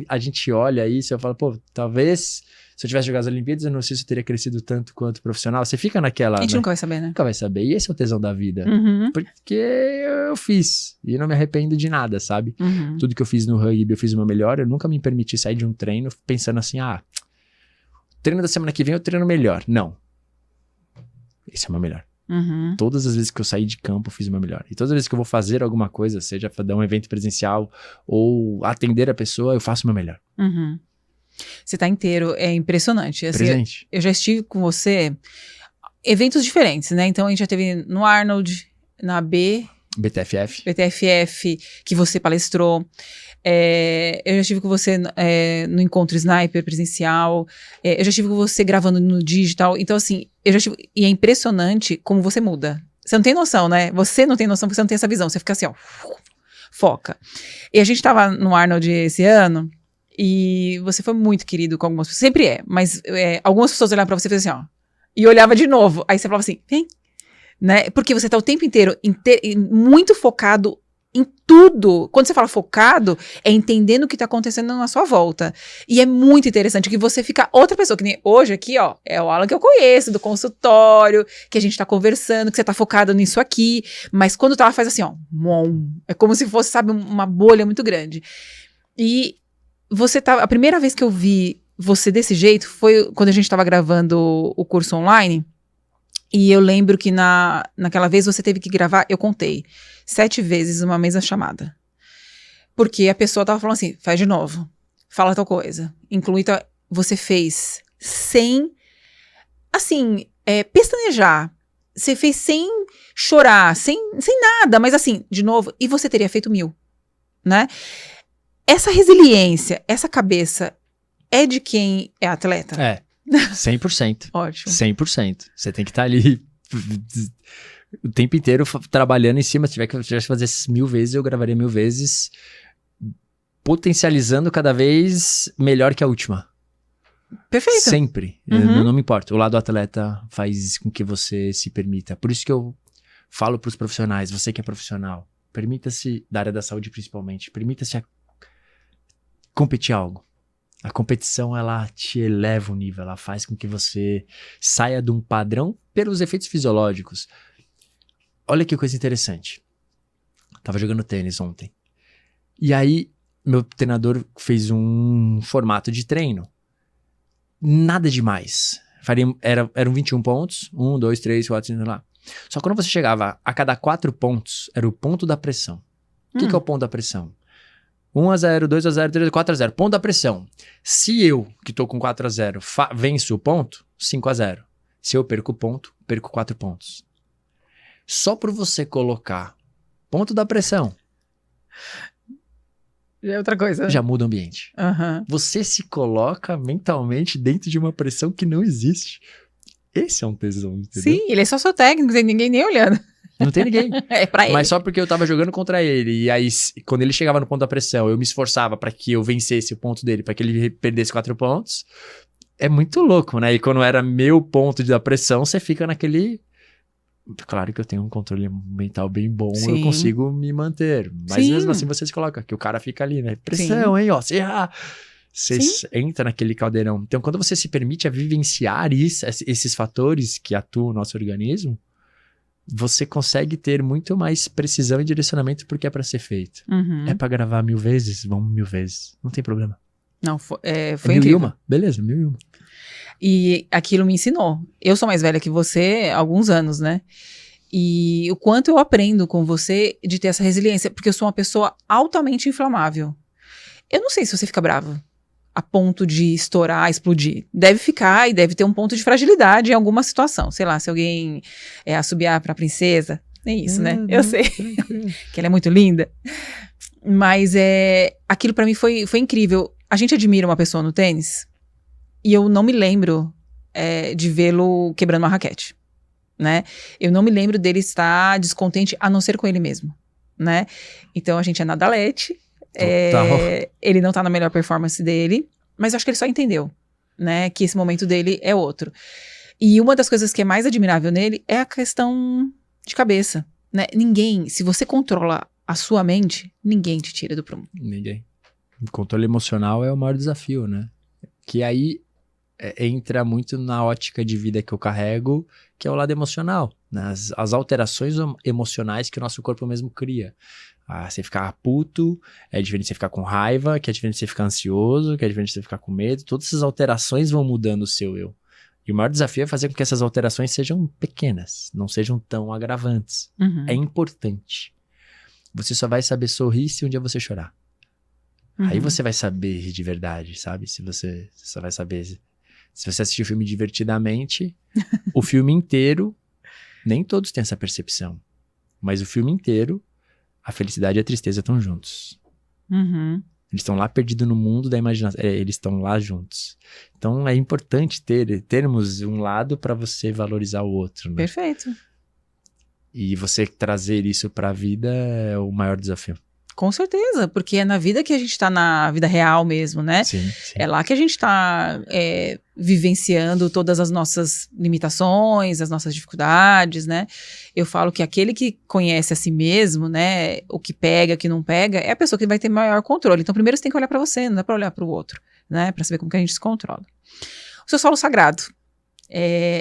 a gente olha isso e eu falo, pô, talvez se eu tivesse jogado as Olimpíadas, eu não sei se eu teria crescido tanto quanto profissional. Você fica naquela... A gente nunca vai saber, né? Nunca vai saber. E esse é o tesão da vida. Porque eu fiz. E não me arrependo de nada, sabe? Tudo que eu fiz no rugby, eu fiz o meu melhor. Eu nunca me permiti sair de um treino pensando assim, treino da semana que vem eu treino melhor. Não. Esse é o meu melhor. Todas as vezes que eu saí de campo, eu fiz o meu melhor. E todas as vezes que eu vou fazer alguma coisa, seja dar um evento presencial ou atender a pessoa, eu faço o meu melhor. Você tá inteiro, é impressionante. Assim, Presente. Eu já estive com você eventos diferentes, né? Então a gente já teve no Arnold, na BTFF, que você palestrou. Eu já estive com você no Encontro Sniper presencial. Eu já estive com você gravando no digital. Então, assim, e é impressionante como você muda. Você não tem noção, né? Você não tem noção porque você não tem essa visão. Você fica assim, ó, foca. E a gente tava no Arnold esse ano e você foi muito querido com algumas pessoas. Sempre é, mas algumas pessoas olhavam pra você e faziam assim, ó. E olhava de novo. Aí você falava assim, vem. Né? Porque você tá o tempo inteiro muito focado em tudo. Quando você fala focado, é entendendo o que tá acontecendo na sua volta. E é muito interessante que você fica outra pessoa, que nem hoje aqui, ó, é o Alan que eu conheço, do consultório, que a gente tá conversando, que você tá focado nisso aqui, mas quando tá, ela faz assim, ó, é como se fosse, sabe, uma bolha muito grande. E você tá, a primeira vez que eu vi você desse jeito foi quando a gente tava gravando o curso online. E eu lembro que naquela vez você teve que gravar, eu contei, 7 vezes uma mesma chamada. Porque a pessoa tava falando assim, faz de novo, fala tal coisa, inclui tal... Você fez sem, assim, pestanejar. Você fez sem chorar, sem nada, mas assim, de novo, e você teria feito 1000, né? Essa resiliência, essa cabeça, é de quem é atleta? É. 100%. Ótimo. 100%. Você tem que estar ali o tempo inteiro trabalhando em cima. Se tivesse que fazer 1000 vezes, eu gravaria 1000 vezes, potencializando cada vez melhor que a última. Perfeito. Sempre. Eu não me importa. O lado atleta faz com que você se permita. Por isso que eu falo para os profissionais, você que é profissional, permita-se, da área da saúde principalmente, permita-se competir algo. A competição, ela te eleva o nível, ela faz com que você saia de um padrão pelos efeitos fisiológicos. Olha que coisa interessante. Tava jogando tênis ontem. E aí, meu treinador fez um formato de treino. Nada demais. Eram 21 pontos. 1, 2, 3, 4, 5, lá. Só que quando você chegava a cada 4 pontos, era o ponto da pressão. O que é o ponto da pressão? 1-0, 2-0, 3-0, 4-0. Ponto da pressão. Se eu, que tô com 4-0, venço o ponto, 5-0. Se eu perco o ponto, perco 4 pontos. Só por você colocar ponto da pressão, já é outra coisa. Já muda o ambiente. Uhum. Você se coloca mentalmente dentro de uma pressão que não existe. Esse é um tesão, entendeu? Sim, ele é só seu técnico, não tem ninguém nem olhando. Não tem ninguém. É pra ele. Mas só porque eu tava jogando contra ele. E aí, quando ele chegava no ponto da pressão, eu me esforçava pra que eu vencesse o ponto dele, pra que ele perdesse 4 pontos. É muito louco, né? E quando era meu ponto da pressão, você fica naquele... Claro que eu tenho um controle mental bem bom, Sim. Eu consigo me manter. Mas Sim. mesmo assim você se coloca, que o cara fica ali, né? Pressão, Sim. Hein? Ó, você entra naquele caldeirão. Então, quando você se permite a vivenciar esses fatores que atuam no nosso organismo, você consegue ter muito mais precisão e direcionamento porque é pra ser feito. Uhum. É pra gravar 1000 vezes? Vamos 1000 vezes. Não tem problema. Não, foi incrível. 1001? Beleza, 1001. E aquilo me ensinou. Eu sou mais velha que você há alguns anos, né? E o quanto eu aprendo com você de ter essa resiliência, porque eu sou uma pessoa altamente inflamável. Eu não sei se você fica bravo a ponto de estourar, explodir. Deve ficar e deve ter um ponto de fragilidade em alguma situação. Sei lá, se alguém assobiar pra princesa. É isso, né? Eu sei que ela é muito linda. Mas aquilo pra mim foi incrível. A gente admira uma pessoa no tênis e eu não me lembro de vê-lo quebrando uma raquete, né? Eu não me lembro dele estar descontente, a não ser com ele mesmo, né? Então a gente é nadalete. Ele não tá na melhor performance dele, mas eu acho que ele só entendeu, né, que esse momento dele é outro. E uma das coisas que é mais admirável nele é a questão de cabeça, né? Ninguém, se você controla a sua mente, ninguém te tira do prumo. Ninguém. O controle emocional é o maior desafio, né? Que aí entra muito na ótica de vida que eu carrego, que é o lado emocional, né? As alterações emocionais que o nosso corpo mesmo cria. Você ficar puto, é diferente de você ficar com raiva, que é diferente de você ficar ansioso, que é diferente de você ficar com medo. Todas essas alterações vão mudando o seu eu. E o maior desafio é fazer com que essas alterações sejam pequenas, não sejam tão agravantes. Uhum. É importante. Você só vai saber sorrir se um dia você chorar. Uhum. Aí você vai saber rir de verdade, sabe? Você só vai saber... Se você assistir o filme divertidamente, o filme inteiro, nem todos têm essa percepção. Mas o filme inteiro, a felicidade e a tristeza estão juntos. Uhum. Eles estão lá perdidos no mundo da imaginação. Eles estão lá juntos. Então é importante termos um lado para você valorizar o outro. Né? Perfeito. E você trazer isso pra vida é o maior desafio. Com certeza, porque é na vida que a gente tá, na vida real mesmo, né? Sim. É lá que a gente tá vivenciando todas as nossas limitações, as nossas dificuldades, né? Eu falo que aquele que conhece a si mesmo, né? O que pega, o que não pega, é a pessoa que vai ter maior controle. Então, primeiro você tem que olhar pra você, não é pra olhar pro outro, né? Pra saber como que a gente se controla. O seu solo sagrado.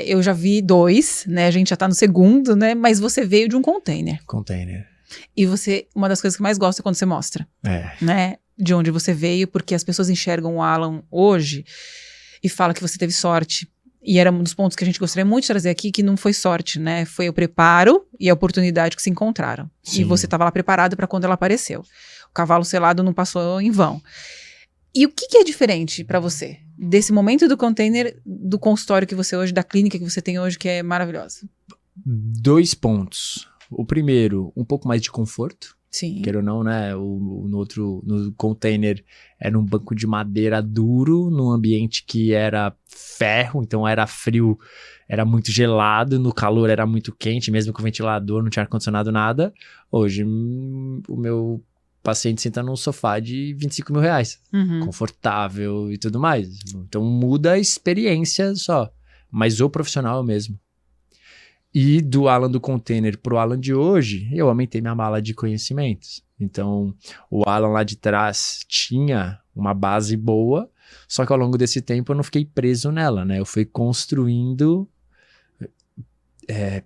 Eu já vi 2, né? A gente já tá no segundo, né? Mas você veio de um container. E uma das coisas que mais gosta é quando você mostra, né? De onde você veio, porque as pessoas enxergam o Alan hoje e falam que você teve sorte. E era um dos pontos que a gente gostaria muito de trazer aqui, que não foi sorte, né? Foi o preparo e a oportunidade que se encontraram. Sim. E você estava lá preparado para quando ela apareceu. O cavalo selado não passou em vão. E o que é diferente para você desse momento do container, do consultório que você hoje, da clínica que você tem hoje, que é maravilhosa? 2 pontos. O primeiro, um pouco mais de conforto. Sim. Queira ou não, né? No container era um banco de madeira duro, num ambiente que era ferro, então era frio, era muito gelado, no calor era muito quente, mesmo com ventilador, não tinha ar-condicionado, nada. Hoje, o meu paciente senta num sofá de 25 mil reais, confortável e tudo mais. Então muda a experiência só, mas o profissional é o mesmo. E do Alan do container pro Alan de hoje, eu aumentei minha mala de conhecimentos. Então, o Alan lá de trás tinha uma base boa, só que ao longo desse tempo eu não fiquei preso nela, né? Eu fui construindo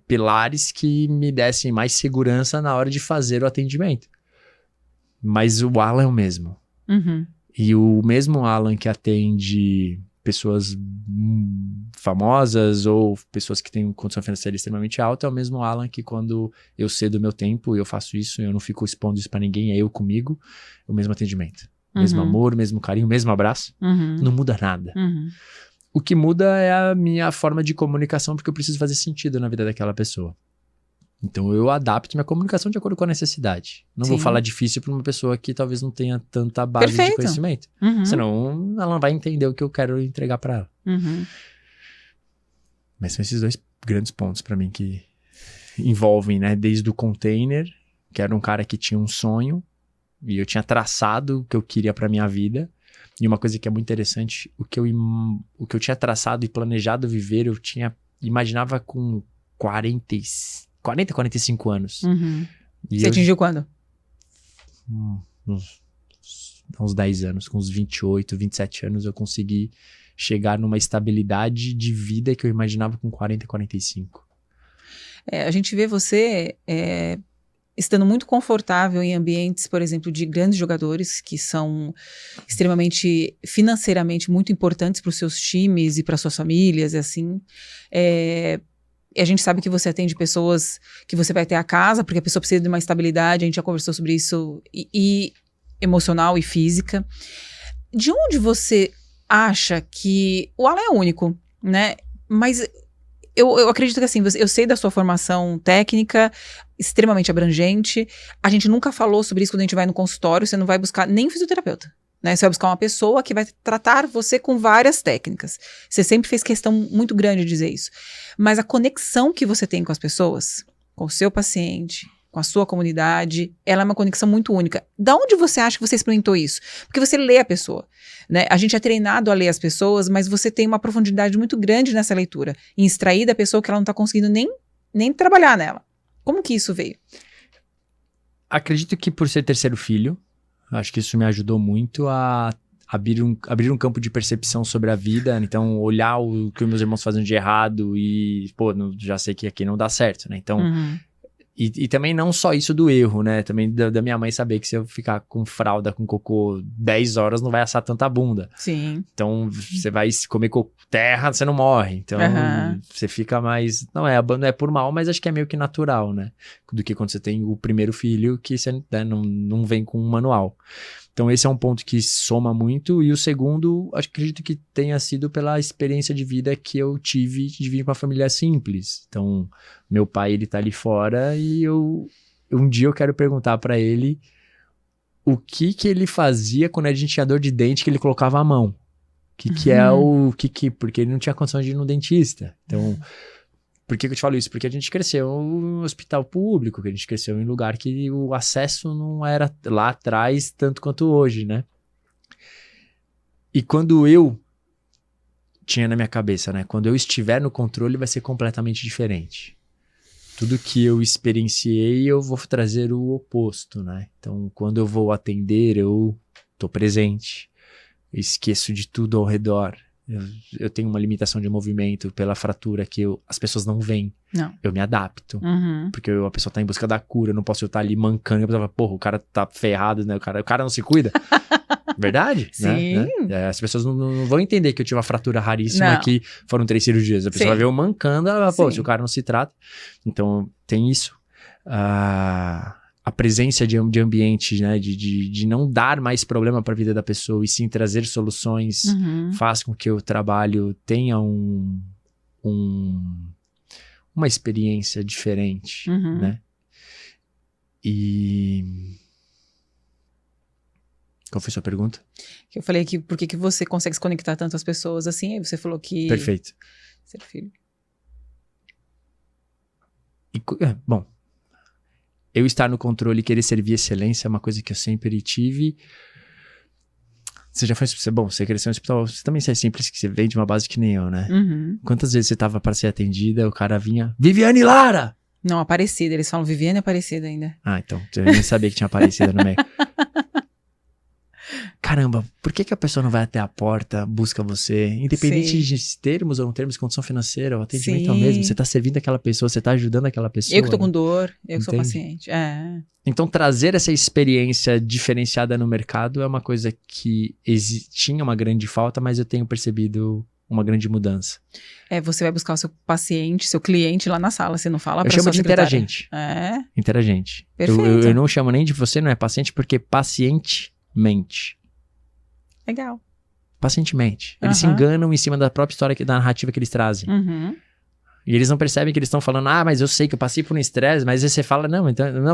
pilares que me dessem mais segurança na hora de fazer o atendimento. Mas o Alan é o mesmo. E o mesmo Alan que atende pessoas famosas ou pessoas que têm condição financeira extremamente alta, é o mesmo Alan que quando eu cedo o meu tempo e eu faço isso, eu não fico expondo isso pra ninguém, é eu comigo, o mesmo atendimento. Mesmo amor, mesmo carinho, mesmo abraço. Não muda nada. O que muda é a minha forma de comunicação, porque eu preciso fazer sentido na vida daquela pessoa. Então eu adapto minha comunicação de acordo com a necessidade. Não vou falar difícil para uma pessoa que talvez não tenha tanta base de conhecimento. Senão ela não vai entender o que eu quero entregar para ela. Mas são esses 2 grandes pontos para mim que envolvem, né? Desde o container, que era um cara que tinha um sonho e eu tinha traçado o que eu queria para minha vida. E uma coisa que é muito interessante, o que eu tinha traçado e planejado viver, eu imaginava com 40, 45 anos. Você atingiu quando? Uns 10 anos, com uns 28, 27 anos, eu consegui chegar numa estabilidade de vida que eu imaginava com 40, 45. A gente vê você estando muito confortável em ambientes, por exemplo, de grandes jogadores que são extremamente financeiramente muito importantes para os seus times e para suas famílias, e assim. E a gente sabe que você atende pessoas que você vai ter a casa, porque a pessoa precisa de uma estabilidade, a gente já conversou sobre isso, e emocional e física. De onde você acha que... O Alan é único, né? Mas eu acredito que assim, eu sei da sua formação técnica, extremamente abrangente, a gente nunca falou sobre isso quando a gente vai no consultório, você não vai buscar nem fisioterapeuta. Né? Você vai buscar uma pessoa que vai tratar você com várias técnicas. Você sempre fez questão muito grande de dizer isso. Mas a conexão que você tem com as pessoas, com o seu paciente, com a sua comunidade, ela é uma conexão muito única. Da onde você acha que você experimentou isso? Porque você lê a pessoa, né? A gente é treinado a ler as pessoas, mas você tem uma profundidade muito grande nessa leitura, em extrair da pessoa que ela não está conseguindo nem trabalhar nela. Como que isso veio? Acredito que por ser terceiro filho, acho que isso me ajudou muito a abrir um campo de percepção sobre a vida. Então, olhar o que os meus irmãos fazem de errado e, já sei que aqui não dá certo, né? Então, e também não só isso do erro, né? Também da minha mãe saber que se eu ficar com fralda, com cocô 10 horas, não vai assar tanta bunda. Sim. Então, você vai comer terra, você não morre. Então, você fica mais... Não é por mal, mas acho que é meio que natural, né? Do que quando você tem o primeiro filho, que você não vem com um manual. Então, esse é um ponto que soma muito. E o segundo, acredito que tenha sido pela experiência de vida que eu tive de vir para uma família simples. Então, meu pai, ele tá ali fora e um dia eu quero perguntar para ele o que ele fazia quando a gente tinha dor de dente que ele colocava a mão. Porque ele não tinha condição de ir no dentista. Então, Por que eu te falo isso? Porque a gente cresceu em hospital público, que a gente cresceu em lugar que o acesso não era lá atrás tanto quanto hoje, né? E quando eu tinha na minha cabeça, né? Quando eu estiver no controle vai ser completamente diferente. Tudo que eu experienciei, eu vou trazer o oposto, né? Então, quando eu vou atender, eu tô presente. Eu esqueço de tudo ao redor. Eu tenho uma limitação de movimento pela fratura que as pessoas não veem. Não. Eu me adapto. Porque a pessoa tá em busca da cura, eu não posso estar ali mancando. E a pessoa fala, porra, o cara tá ferrado, né? O cara não se cuida. Verdade? Sim. Né? As pessoas não vão entender que eu tive uma fratura raríssima que foram 3 cirurgias. A pessoa vai ver eu mancando, ela vai, pô, se o cara não se trata. Então, tem isso. A presença de ambiente, né? De não dar mais problema para a vida da pessoa e sim trazer soluções faz com que o trabalho tenha uma experiência diferente, né? E... Qual foi a sua pergunta? Eu falei que por que você consegue se conectar tanto às pessoas assim, aí você falou que... Perfeito. Ser filho. Bom, eu estar no controle e querer servir excelência é uma coisa que eu sempre tive. Você já foi... Bom, você cresceu no hospital, você também é simples, que você vem de uma base que nem eu, né? Quantas vezes você tava para ser atendida, o cara vinha... Viviane Lara! Não, Aparecida, eles falam Viviane Aparecida ainda. Ah, então, eu nem sabia que tinha Aparecida no meio. Caramba, por que a pessoa não vai até a porta, busca você? Independente de termos ou não termos condição financeira, o atendimento é o mesmo. Você tá servindo aquela pessoa, você tá ajudando aquela pessoa. Eu que tô com dor, eu que sou paciente. Então, trazer essa experiência diferenciada no mercado é uma coisa que tinha uma grande falta, mas eu tenho percebido uma grande mudança. Você vai buscar o seu paciente, seu cliente lá na sala, você não fala pra sua secretária. Eu chamo de interagente. Interagente. Perfeito. Eu não chamo nem de você, não é paciente, porque paciente mente. Legal. Pacientemente. Eles se enganam em cima da própria história, da narrativa que eles trazem. E eles não percebem que eles estão falando, mas eu sei que eu passei por um estresse, mas aí você fala,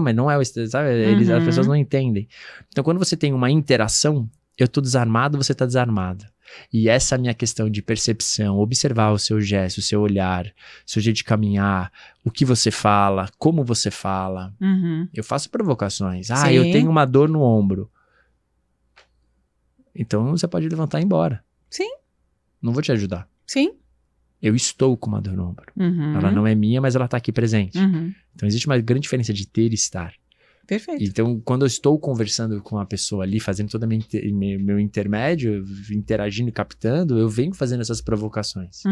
mas não é o estresse, sabe? As pessoas não entendem. Então, quando você tem uma interação, eu tô desarmado, você tá desarmado. E essa é a minha questão de percepção, observar o seu gesto, o seu olhar, o seu jeito de caminhar, o que você fala, como você fala. Eu faço provocações. Eu tenho uma dor no ombro. Então, você pode levantar e ir embora. Sim. Não vou te ajudar. Sim. Eu estou com uma dor no ombro. Ela não é minha, mas ela tá aqui presente. Então, existe uma grande diferença de ter e estar. Perfeito. Então, quando eu estou conversando com a pessoa ali, fazendo todo meu intermédio, interagindo e captando, eu venho fazendo essas provocações.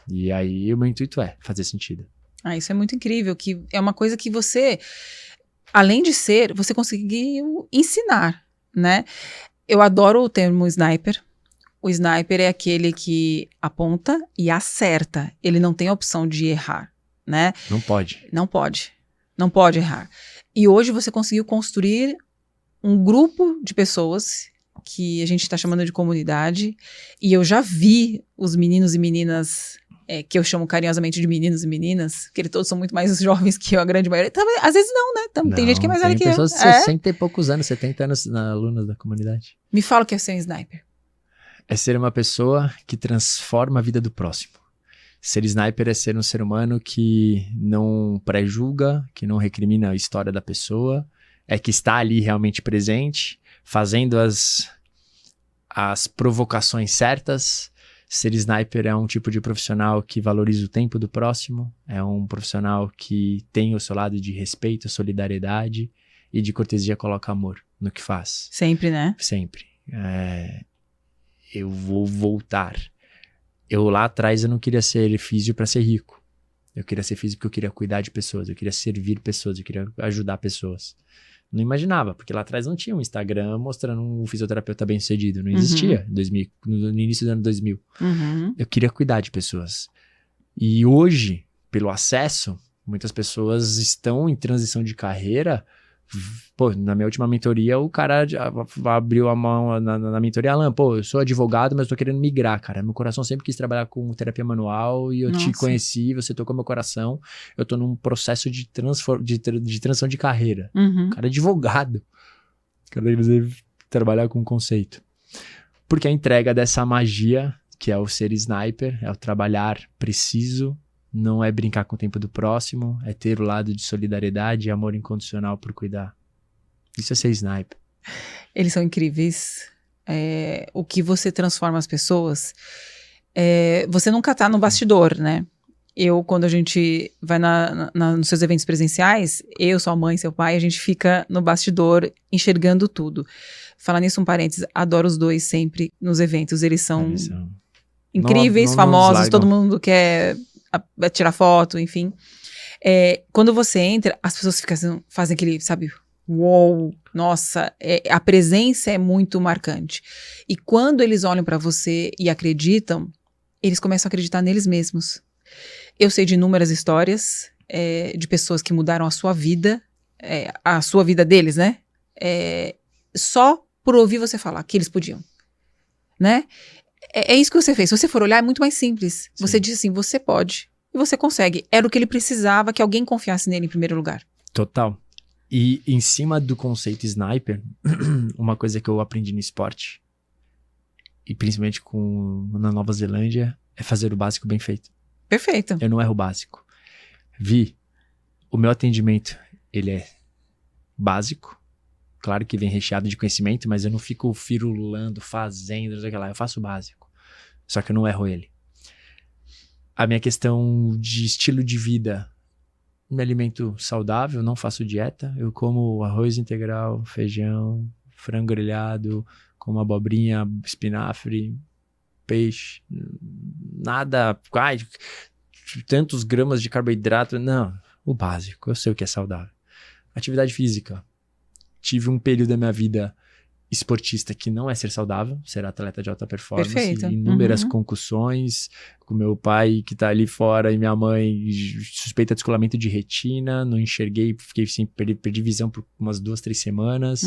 E aí, o meu intuito é fazer sentido. Isso é muito incrível, que é uma coisa que você, além de ser, você conseguiu ensinar, né? Eu adoro o termo sniper. O sniper é aquele que aponta e acerta. Ele não tem a opção de errar, né? Não pode. Não pode. Não pode errar. E hoje você conseguiu construir um grupo de pessoas que a gente está chamando de comunidade. E eu já vi os meninos e meninas, que eu chamo carinhosamente de meninos e meninas, que eles todos são muito mais jovens que eu, a grande maioria. Também, às vezes não, né? Tem gente que é mais velha que eu. Tem pessoas de 60 e poucos anos, 70 anos, alunas da comunidade. Me fala o que é ser um sniper. É ser uma pessoa que transforma a vida do próximo. Ser sniper é ser um ser humano que não pré-julga, que não recrimina a história da pessoa, é que está ali realmente presente, fazendo as provocações certas. Ser sniper é um tipo de profissional que valoriza o tempo do próximo, é um profissional que tem o seu lado de respeito, solidariedade e de cortesia, coloca amor no que faz. Sempre, né? Sempre. Eu vou voltar. Lá atrás eu não queria ser físio para ser rico. Eu queria ser físio porque eu queria cuidar de pessoas, eu queria servir pessoas, eu queria ajudar pessoas. Não imaginava, porque lá atrás não tinha um Instagram mostrando um fisioterapeuta bem-sucedido. Não existia no início do ano 2000. Eu queria cuidar de pessoas. E hoje, pelo acesso, muitas pessoas estão em transição de carreira. Pô, na minha última mentoria, o cara abriu a mão na mentoria. Alan, eu sou advogado, mas tô querendo migrar, cara. Meu coração sempre quis trabalhar com terapia manual e eu te conheci, você tocou meu coração. Eu tô num processo de transição de carreira. Cara, advogado. Cara, deve trabalhar com conceito. Porque a entrega dessa magia, que é o ser sniper, é o trabalhar preciso, não é brincar com o tempo do próximo, é ter o lado de solidariedade e amor incondicional por cuidar. Isso é ser sniper. Eles são incríveis. O que você transforma as pessoas, você nunca tá no bastidor, né? Quando a gente vai nos seus eventos presenciais, sua mãe, seu pai, a gente fica no bastidor enxergando tudo. Falando nisso, um parênteses, adoro os dois sempre nos eventos, eles são incríveis, não famosos, todo mundo quer tirar foto, enfim. Quando você entra, as pessoas fazem aquele, sabe, uou, nossa, a presença é muito marcante. E quando eles olham pra você e acreditam, eles começam a acreditar neles mesmos. Eu sei de inúmeras histórias de pessoas que mudaram a sua vida deles, né? Só por ouvir você falar que eles podiam, né? É isso que você fez. Se você for olhar, é muito mais simples. Sim. Você diz assim, você pode e você consegue. Era o que ele precisava, que alguém confiasse nele em primeiro lugar. Total. E em cima do conceito sniper, uma coisa que eu aprendi no esporte, e principalmente na Nova Zelândia, é fazer o básico bem feito. Perfeito. Eu não erro o básico. O meu atendimento, ele é básico. Claro que vem recheado de conhecimento, mas eu não fico firulando, fazendo, não sei o que lá. Eu faço o básico. Só que eu não erro ele. A minha questão de estilo de vida, me alimento saudável, não faço dieta. Eu como arroz integral, feijão, frango grelhado, como abobrinha, espinafre, peixe, nada, tantos gramas de carboidrato, não, o básico, eu sei o que é saudável. Atividade física, tive um período da minha vida esportista que não é ser saudável, ser atleta de alta performance. Perfeito. Inúmeras concussões, com meu pai que tá ali fora e minha mãe suspeita de descolamento de retina, não enxerguei, fiquei assim, perdi visão por umas 2-3 semanas.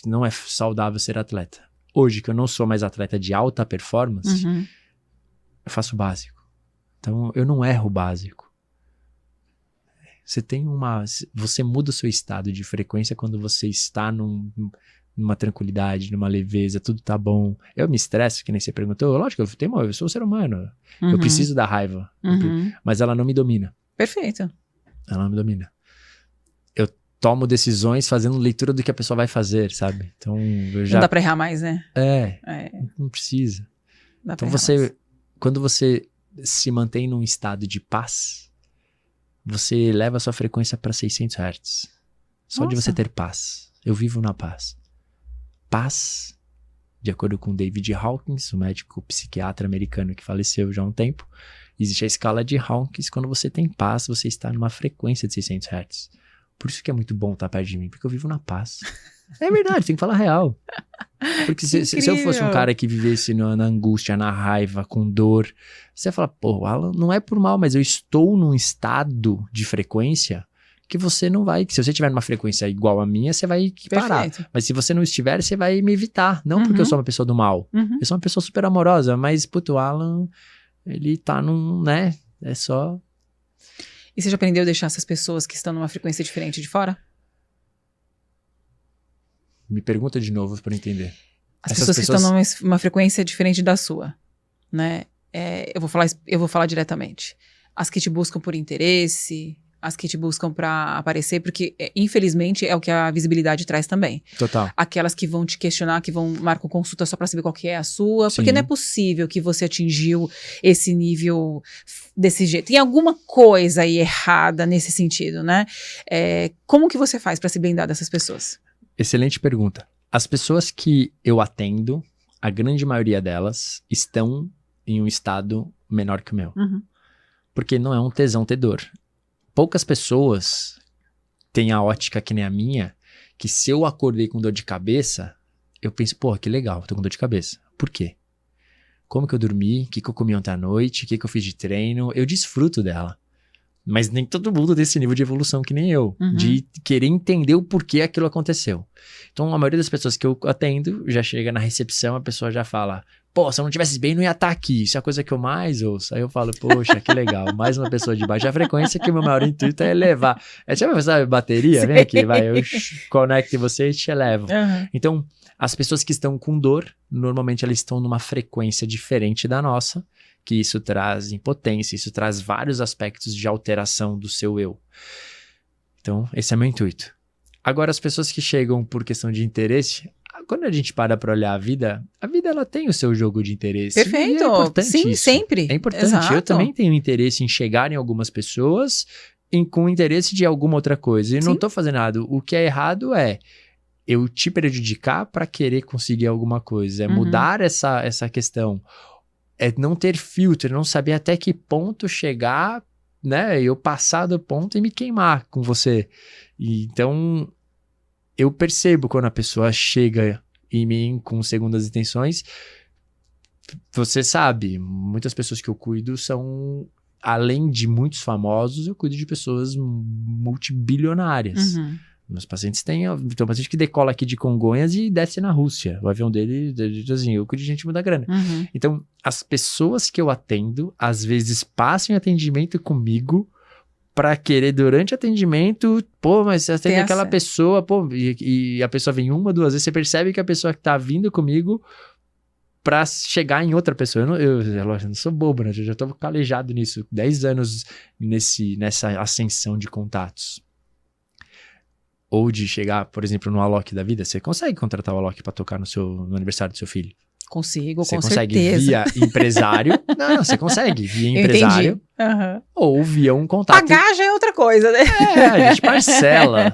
Não é saudável ser atleta. Hoje, que eu não sou mais atleta de alta performance, eu faço o básico. Então, eu não erro o básico. Você muda o seu estado de frequência quando você está numa tranquilidade, numa leveza, tudo tá bom. Eu me estresso, que nem você perguntou. Lógico, eu sou um ser humano. Eu preciso da raiva. Mas ela não me domina. Perfeito. Ela não me domina. Eu tomo decisões fazendo leitura do que a pessoa vai fazer, sabe? Então, não dá pra errar mais, né? Não precisa. Então, quando você se mantém num estado de paz, você eleva a sua frequência para 600 Hz. Só de você ter paz. Eu vivo na paz. Paz, de acordo com David Hawkins, o médico psiquiatra americano que faleceu já há um tempo, existe a escala de Hawkins. Quando você tem paz, você está numa frequência de 600 Hz. Por isso que é muito bom estar perto de mim, porque eu vivo na paz. É verdade, tem que falar real. Porque se eu fosse um cara que vivesse na angústia, na raiva, com dor, você ia falar, pô, Alan, não é por mal, mas eu estou num estado de frequência que você não vai... Se você estiver numa frequência igual à minha, você vai parar. Perfeito. Mas se você não estiver, você vai me evitar. Não porque eu sou uma pessoa do mal. Eu sou uma pessoa super amorosa, mas, puto, o Alan, ele tá né? É só... E você já aprendeu a deixar essas pessoas que estão numa frequência diferente de fora? Me pergunta de novo para entender. As pessoas que estão numa frequência diferente da sua, né? Eu vou falar diretamente. As que te buscam por interesse, as que te buscam para aparecer, porque infelizmente é o que a visibilidade traz também. Total. Aquelas que vão te questionar, que marcam consulta só para saber qual que é a sua, Sim. Porque não é possível que você atingiu esse nível desse jeito. Tem alguma coisa aí errada nesse sentido, né? Como que você faz para se blindar dessas pessoas? Excelente pergunta. As pessoas que eu atendo, a grande maioria delas estão em um estado menor que o meu. Porque não é um tesão ter dor. Poucas pessoas têm a ótica que nem a minha, que se eu acordei com dor de cabeça, eu penso, pô, que legal, tô com dor de cabeça. Por quê? Como que eu dormi? O que eu comi ontem à noite? O que eu fiz de treino? Eu desfruto dela. Mas nem todo mundo tem esse nível de evolução que nem eu, de querer entender o porquê aquilo aconteceu. Então, a maioria das pessoas que eu atendo, já chega na recepção, a pessoa já fala, pô, se eu não tivesse bem, não ia estar aqui. Isso é a coisa que eu mais ouço. Aí eu falo, poxa, que legal. Mais uma pessoa de baixa frequência que o meu maior intuito é elevar. Sabe bateria? Vem aqui, vai, eu conecto você e te elevo. Então, as pessoas que estão com dor, normalmente elas estão numa frequência diferente da nossa, que isso traz impotência, isso traz vários aspectos de alteração do seu eu. Então, esse é meu intuito. Agora, as pessoas que chegam por questão de interesse, quando a gente para olhar a vida ela tem o seu jogo de interesse. Perfeito. E é importante Sim, isso. sempre. É importante. Exato. Eu também tenho interesse em chegar em algumas pessoas com interesse de alguma outra coisa. E não tô fazendo nada. O que é errado é eu te prejudicar para querer conseguir alguma coisa. É mudar essa questão. É não ter filtro, não saber até que ponto chegar, né? Eu passar do ponto e me queimar com você. E, então, eu percebo quando a pessoa chega em mim com segundas intenções. Você sabe, muitas pessoas que eu cuido são, além de muitos famosos, eu cuido de pessoas multibilionárias. Meus pacientes tem um paciente que decola aqui de Congonhas e desce na Rússia. O avião dele, assim, eu cuido de gente muita grana. Então, as pessoas que eu atendo, às vezes passam em atendimento comigo para querer, durante o atendimento, pô, mas você atende aquela pessoa, pô, e a pessoa vem 1, 2 vezes, você percebe que a pessoa que tá vindo comigo para chegar em outra pessoa. Eu não sou bobo, né? Eu já tô calejado nisso. 10 anos nessa ascensão de contatos. Ou de chegar, por exemplo, no Alok da vida, você consegue contratar o Alok para tocar no aniversário do seu filho? Consigo, você com consegue certeza. Via empresário? Não, você consegue via empresário. Ou via um contato. Pagar já é outra coisa, né? A gente parcela.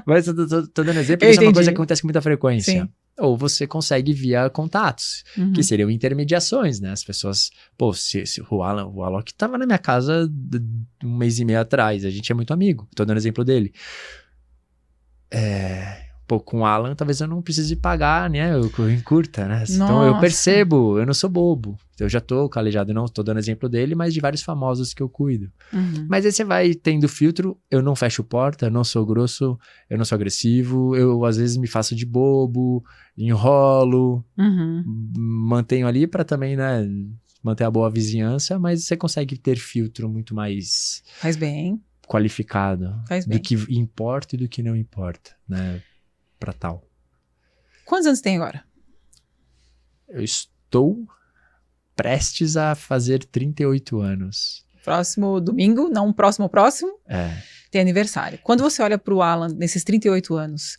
Mas eu tô dando exemplo, isso é uma coisa que acontece com muita frequência. Sim. Ou você consegue via contatos, que seriam intermediações, né? As pessoas... Pô, se o Alok tava na minha casa 1 mês e meio atrás, a gente é muito amigo. Tô dando exemplo dele. Pô, com o Alan, talvez eu não precise pagar, né? Eu encurta, né? Nossa. Então eu percebo, eu não sou bobo. Eu já tô calejado, não tô dando exemplo dele, mas de vários famosos que eu cuido. Mas aí você vai tendo filtro, eu não fecho porta, eu não sou grosso, eu não sou agressivo, eu às vezes me faço de bobo, enrolo, mantenho ali pra também, né? Manter a boa vizinhança, mas você consegue ter filtro muito mais... Faz bem. Qualificado. Faz bem. Do que importa e do que não importa, né? Pra tal. Quantos anos tem agora? Eu estou prestes a fazer 38 anos. Próximo domingo, não próximo, tem aniversário. Quando você olha pro Alan nesses 38 anos,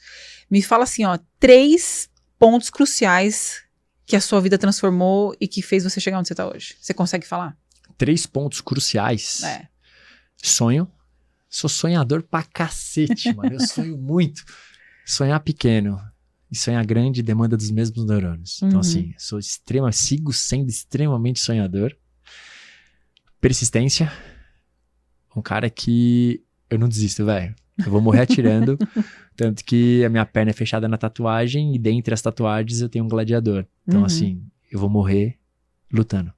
me fala assim, ó, 3 pontos cruciais que a sua vida transformou e que fez você chegar onde você tá hoje. Você consegue falar? 3 pontos cruciais? Sonho. Sou sonhador pra cacete, mano. Eu sonho muito. Sonhar pequeno e sonhar grande demanda dos mesmos neurônios. Então, assim, sigo sendo extremamente sonhador. Persistência. Um cara que eu não desisto, velho. Eu vou morrer atirando. Tanto que a minha perna é fechada na tatuagem e dentre as tatuagens eu tenho um gladiador. Então, assim, eu vou morrer lutando.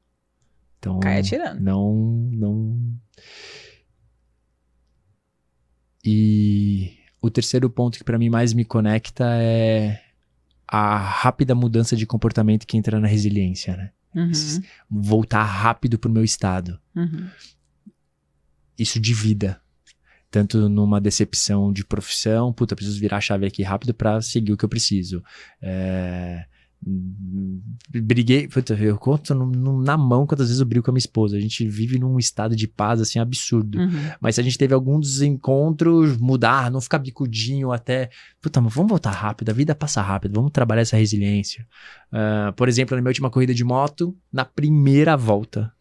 Então, cai atirando. Não... E o terceiro ponto que para mim mais me conecta é a rápida mudança de comportamento que entra na resiliência, né? Voltar rápido pro meu estado. Isso de vida. Tanto numa decepção de profissão, puta, preciso virar a chave aqui rápido para seguir o que eu preciso. Briguei, puta, eu conto na mão quantas vezes eu brigo com a minha esposa. A gente vive num estado de paz assim absurdo, mas se a gente teve algum desencontro, mudar, não ficar bicudinho até, puta, mas vamos voltar rápido, a vida passa rápido, vamos trabalhar essa resiliência. Por exemplo, na minha última corrida de moto, na primeira volta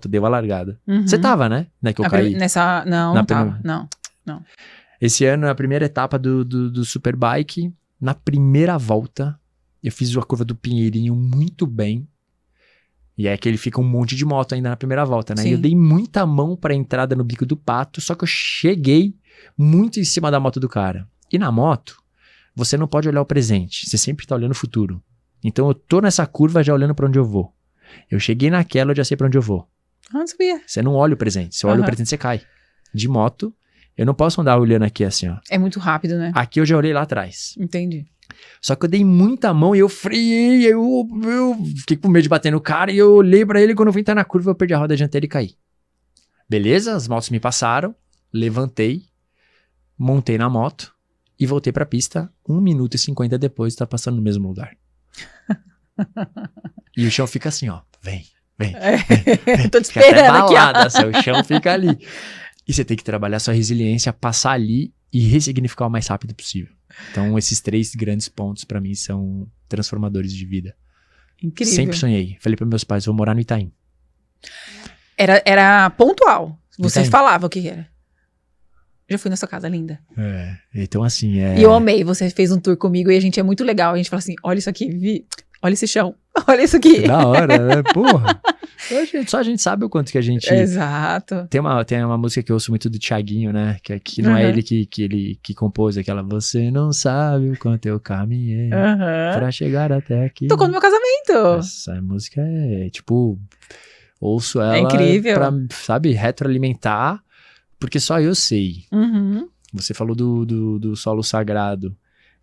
deu a largada. Você tava, né? Que eu caí. Não tava, não. Esse ano, na primeira etapa do Superbike, na primeira volta, eu fiz a curva do Pinheirinho muito bem. E é que ele fica um monte de moto ainda na primeira volta, né? Sim. E eu dei muita mão pra entrada no Bico do Pato, só que eu cheguei muito em cima da moto do cara. E na moto, você não pode olhar o presente, você sempre tá olhando o futuro. Então eu tô nessa curva já olhando pra onde eu vou. Eu cheguei naquela, eu já sei pra onde eu vou. Não sabia. Você não olha o presente, você olha o presente, você cai. De moto, eu não posso andar olhando aqui assim, ó. É muito rápido, né? Aqui eu já olhei lá atrás. Entendi. Só que eu dei muita mão e eu freiei, eu fiquei com medo de bater no cara e eu olhei pra ele e quando eu vim entrar na curva eu perdi a roda dianteira e caí. Beleza, as motos me passaram, levantei, montei na moto e voltei pra pista 1 minuto e 50 depois, tá passando no mesmo lugar. E o chão fica assim, ó, vem, vem. Tô te Fica até esperando aqui, balada, seu chão fica ali. E você tem que trabalhar sua resiliência, passar ali e ressignificar o mais rápido possível. Então, esses 3 grandes pontos pra mim são transformadores de vida. Incrível. Sempre sonhei. Falei para meus pais, vou morar no Itaim. Era pontual. Você Itaim. falava o que era. Já fui na sua casa, linda. Então, assim, E eu amei. Você fez um tour comigo e a gente é muito legal. A gente fala assim, olha isso aqui, Vi. Olha esse chão. Olha isso aqui. Que da hora, né? Porra. Só a gente sabe o quanto que a gente... Exato. Tem uma música que eu ouço muito do Thiaguinho, né? Que não é ele que compôs aquela... Você não sabe o quanto eu caminhei pra chegar até aqui. Tocou no meu casamento. Essa música é, tipo... Ouço ela incrível. Pra, sabe, retroalimentar, porque só eu sei. Você falou do solo sagrado.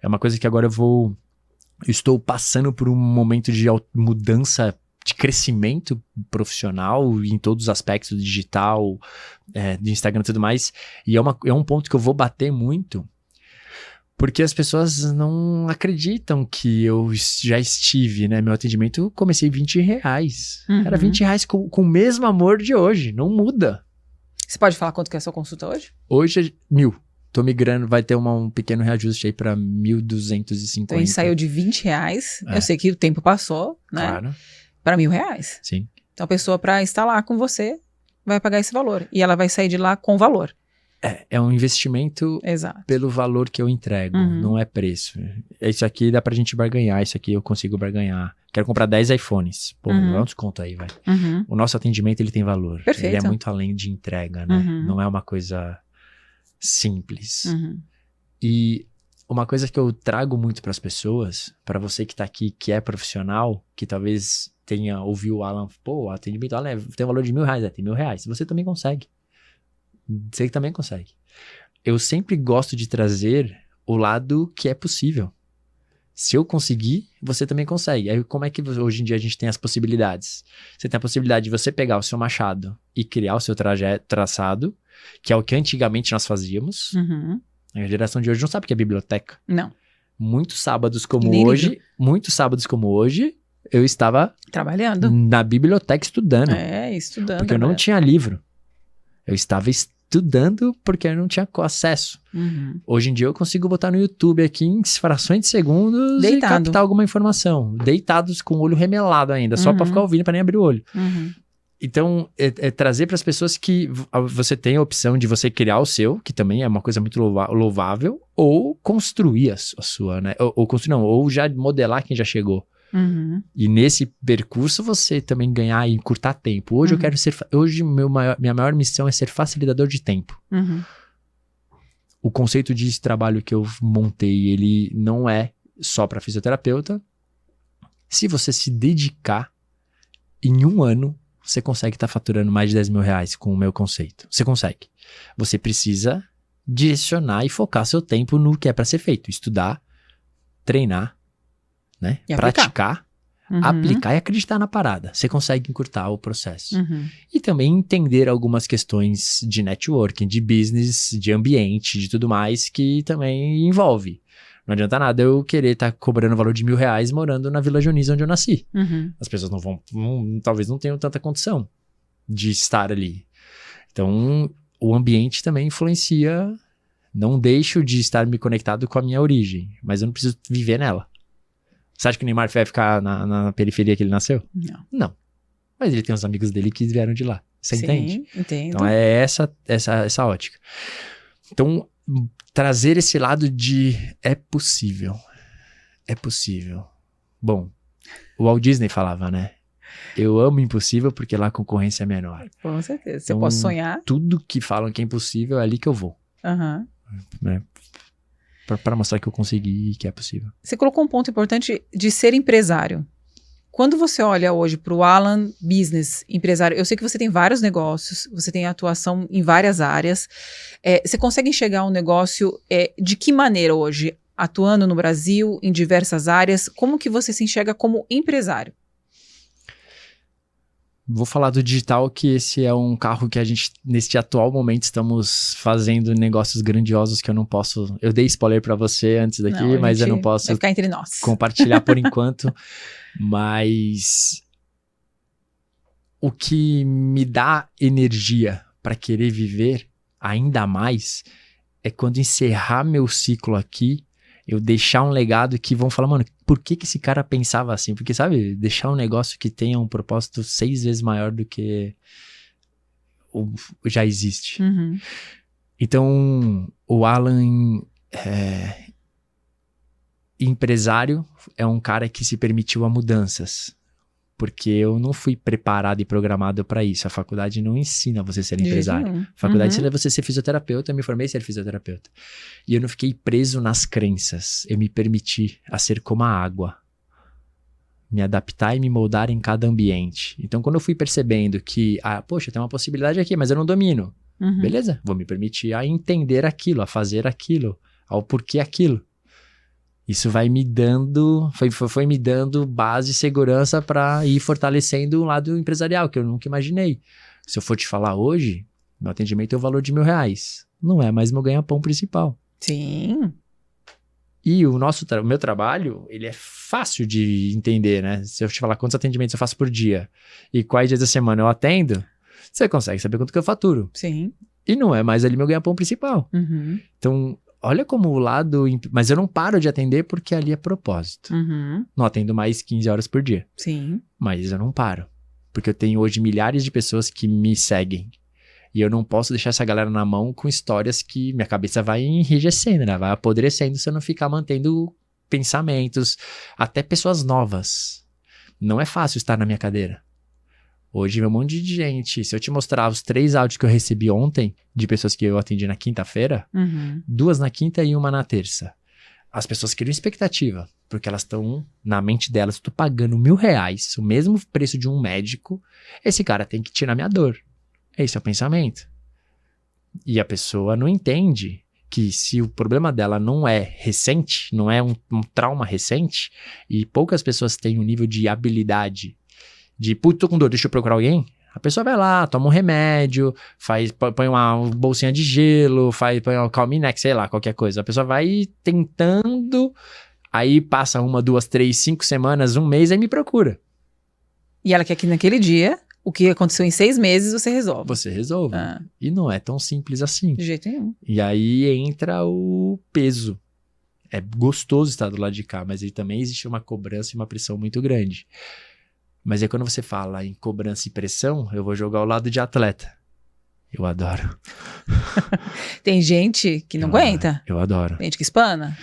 É uma coisa que agora eu estou passando por um momento de mudança, de crescimento profissional em todos os aspectos, digital, de Instagram e tudo mais. E é um ponto que eu vou bater muito, porque as pessoas não acreditam que eu já estive, né? Meu atendimento, eu comecei R$20. Era R$20 com o mesmo amor de hoje, não muda. Você pode falar quanto que é a sua consulta hoje? Hoje é 1.000. Tô migrando, vai ter um pequeno reajuste aí pra 1.250. Então, a gente saiu de R$20. Eu sei que o tempo passou, né? Claro. Pra R$1.000. Sim. Então, a pessoa pra estar lá com você vai pagar esse valor. E ela vai sair de lá com valor. É um investimento Exato. pelo valor que eu entrego, não é preço. Isso aqui dá pra gente barganhar, isso aqui eu consigo barganhar. Quero comprar 10 iPhones. Pô, dá um desconto aí, vai. O nosso atendimento, ele tem valor. Perfeito. Ele é muito além de entrega, né? Não é uma coisa simples. E uma coisa que eu trago muito pras pessoas, pra você que tá aqui, que é profissional, que talvez tenha ouvido o Alan, pô, o atendimento Alan tem valor de R$1.000, tem R$1.000. Você também consegue. Você também consegue. Eu sempre gosto de trazer o lado que é possível. Se eu conseguir, você também consegue. Aí como é que hoje em dia a gente tem as possibilidades? Você tem a possibilidade de você pegar o seu machado e criar o seu traçado, que é o que antigamente nós fazíamos. A geração de hoje não sabe o que é biblioteca. Não. Muitos sábados como hoje, eu estava trabalhando na biblioteca estudando. Estudando. Porque eu não tinha livro. Eu estava estudando porque eu não tinha acesso. Hoje em dia eu consigo botar no YouTube aqui em frações de segundos e captar alguma informação. Deitados com o olho remelado ainda, só pra ficar ouvindo, pra nem abrir o olho. Então, é trazer para as pessoas que você tem a opção de você criar o seu, que também é uma coisa muito louvável, ou construir a sua, né? Ou já modelar quem já chegou. E nesse percurso você também ganhar e encurtar tempo. Hoje eu quero ser... Hoje minha maior missão é ser facilitador de tempo. O conceito de trabalho que eu montei, ele não é só para fisioterapeuta. Se você se dedicar, em 1 ano, você consegue estar faturando mais de R$10.000 com o meu conceito. Você consegue. Você precisa direcionar e focar seu tempo no que é para ser feito. Estudar, treinar, né? Praticar, aplicar e acreditar na parada. Você consegue encurtar o processo. E também entender algumas questões de networking, de business, de ambiente, de tudo mais que também envolve. Não adianta nada eu querer estar cobrando o valor de R$1.000 morando na Vila Dionísio, onde eu nasci. As pessoas talvez não tenham tanta condição de estar ali. Então, o ambiente também influencia. Não deixo de estar me conectado com a minha origem, mas eu não preciso viver nela. Você acha que o Neymar vai ficar na periferia que ele nasceu? Não. Mas ele tem os amigos dele que vieram de lá. Você entende? Entendo. Então é essa ótica. Então, trazer esse lado de é possível. É possível. Bom, o Walt Disney falava, né? Eu amo o impossível porque lá a concorrência é menor. Com certeza. Se Então, eu posso sonhar. Tudo que falam que é impossível é ali que eu vou. Né? Para mostrar que eu consegui e que é possível. Você colocou um ponto importante de ser empresário. Quando você olha hoje para o Alan Business, empresário, eu sei que você tem vários negócios, você tem atuação em várias áreas. Você consegue enxergar um negócio de que maneira hoje? Atuando no Brasil, em diversas áreas, como que você se enxerga como empresário? Vou falar do digital, que esse é um carro que a gente, neste atual momento, estamos fazendo negócios grandiosos que eu não posso... Eu dei spoiler para você antes daqui, mas eu não posso vai ficar entre nós. Compartilhar por enquanto. Mas o que me dá energia para querer viver ainda mais é quando encerrar meu ciclo aqui, eu deixar um legado que vão falar, mano, por que esse cara pensava assim? Porque, sabe, deixar um negócio que tenha um propósito 6 vezes maior do que já existe. Uhum. Então, o Alan, empresário, é um cara que se permitiu a mudanças. Porque eu não fui preparado e programado para isso. A faculdade não ensina você a ser empresário. A faculdade ensina você a ser fisioterapeuta. Eu me formei a ser fisioterapeuta. E eu não fiquei preso nas crenças. Eu me permiti a ser como a água. Me adaptar e me moldar em cada ambiente. Então, quando eu fui percebendo que, poxa, tem uma possibilidade aqui, mas eu não domino. Uhum. Beleza, vou me permitir a entender aquilo, a fazer aquilo, ao porquê aquilo. Isso vai me dando, foi me dando base e segurança para ir fortalecendo o lado empresarial, que eu nunca imaginei. Se eu for te falar hoje, meu atendimento tem o valor de R$1.000. Não é mais meu ganha-pão principal. Sim. E o meu trabalho, ele é fácil de entender, né? Se eu te falar quantos atendimentos eu faço por dia e quais dias da semana eu atendo, você consegue saber quanto que eu faturo. Sim. E não é mais ali meu ganha-pão principal. Uhum. Então, olha como o lado... Mas eu não paro de atender porque ali é propósito. Uhum. Não atendo mais 15 horas por dia. Sim. Mas eu não paro. Porque eu tenho hoje milhares de pessoas que me seguem. E eu não posso deixar essa galera na mão com histórias que minha cabeça vai enrijecendo, né? Vai apodrecendo se eu não ficar mantendo pensamentos. Até pessoas novas. Não é fácil estar na minha cadeira. Hoje vem um monte de gente. Se eu te mostrar os 3 áudios que eu recebi ontem, de pessoas que eu atendi na quinta-feira, 2 na quinta e 1 na terça. As pessoas criam expectativa, porque elas estão, na mente delas, tô pagando R$1.000, o mesmo preço de um médico, esse cara tem que tirar minha dor. Esse é o pensamento. E a pessoa não entende que se o problema dela não é recente, não é um trauma recente, e poucas pessoas têm um nível de habilidade de, putz, tô com dor, deixa eu procurar alguém. A pessoa vai lá, toma um remédio, põe uma bolsinha de gelo, põe uma Calminex, sei lá, qualquer coisa. A pessoa vai tentando, aí passa 1, 2, 3, 5 semanas, 1 mês, aí me procura. E ela quer que naquele dia, o que aconteceu em 6 meses, você resolve. Você resolve. E não é tão simples assim. De jeito nenhum. E aí entra o peso. É gostoso estar do lado de cá, mas aí também existe uma cobrança e uma pressão muito grande. Mas aí quando você fala em cobrança e pressão, eu vou jogar o lado de atleta. Eu adoro. Tem gente que não aguenta. Eu adoro. Tem gente que espana.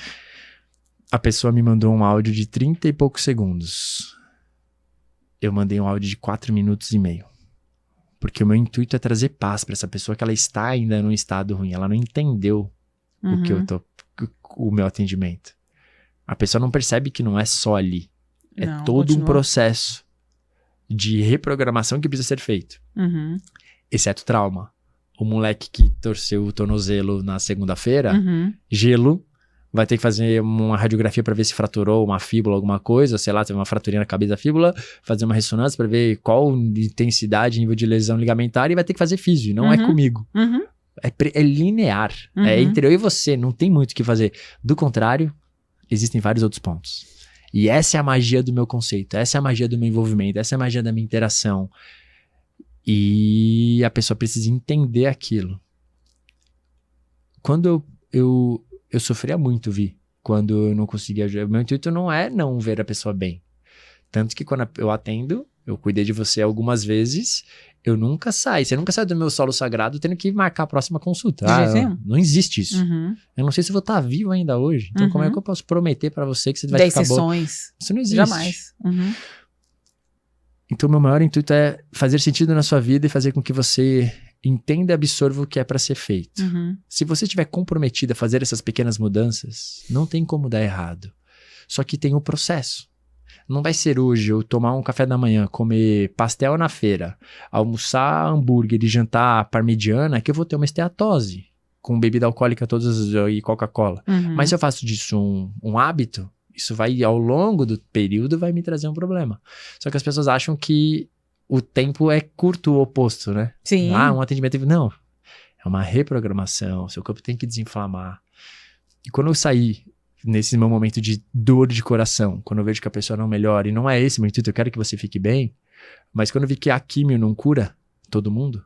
A pessoa me mandou um áudio de 30 e poucos segundos. Eu mandei um áudio de 4 minutos e meio. Porque o meu intuito é trazer paz para essa pessoa que ela está ainda num estado ruim. Ela não entendeu o meu atendimento. A pessoa não percebe que não é só ali. É todo um processo de reprogramação que precisa ser feito. Exceto trauma. O moleque que torceu o tornozelo na segunda-feira, gelo, vai ter que fazer uma radiografia para ver se fraturou uma fíbula, alguma coisa, sei lá, teve uma fraturinha na cabeça da fíbula, fazer uma ressonância para ver qual intensidade, nível de lesão ligamentar, e vai ter que fazer físio, não é comigo. É linear, é entre eu e você, não tem muito o que fazer. Do contrário, existem vários outros pontos. E essa é a magia do meu conceito, essa é a magia do meu envolvimento, essa é a magia da minha interação. E a pessoa precisa entender aquilo. Quando eu sofria muito, Vi, quando eu não conseguia ajudar. Meu intuito não é não ver a pessoa bem. Tanto que quando eu atendo, eu cuidei de você algumas vezes, eu nunca saio. Você nunca sai do meu solo sagrado tendo que marcar a próxima consulta. Não existe isso. Eu não sei se eu vou estar vivo ainda hoje. Então como é que eu posso prometer pra você que você vai 10 ficar bom? 10 sessões. Isso não existe. Jamais. Então meu maior intuito é fazer sentido na sua vida e fazer com que você entenda e absorva o que é pra ser feito. Se você estiver comprometido a fazer essas pequenas mudanças, não tem como dar errado. Só que tem o processo. Não vai ser hoje eu tomar um café da manhã, comer pastel na feira, almoçar hambúrguer e jantar parmegiana, que eu vou ter uma esteatose com bebida alcoólica todas e Coca-Cola. Mas se eu faço disso um hábito, isso vai, ao longo do período, vai me trazer um problema. Só que as pessoas acham que o tempo é curto, o oposto, né? Sim. Um atendimento... Não, é uma reprogramação, seu corpo tem que desinflamar. E quando eu saí nesse meu momento de dor de coração, quando eu vejo que a pessoa não melhora, e não é esse meu intuito, eu quero que você fique bem, Mas quando eu vi que a químio não cura todo mundo,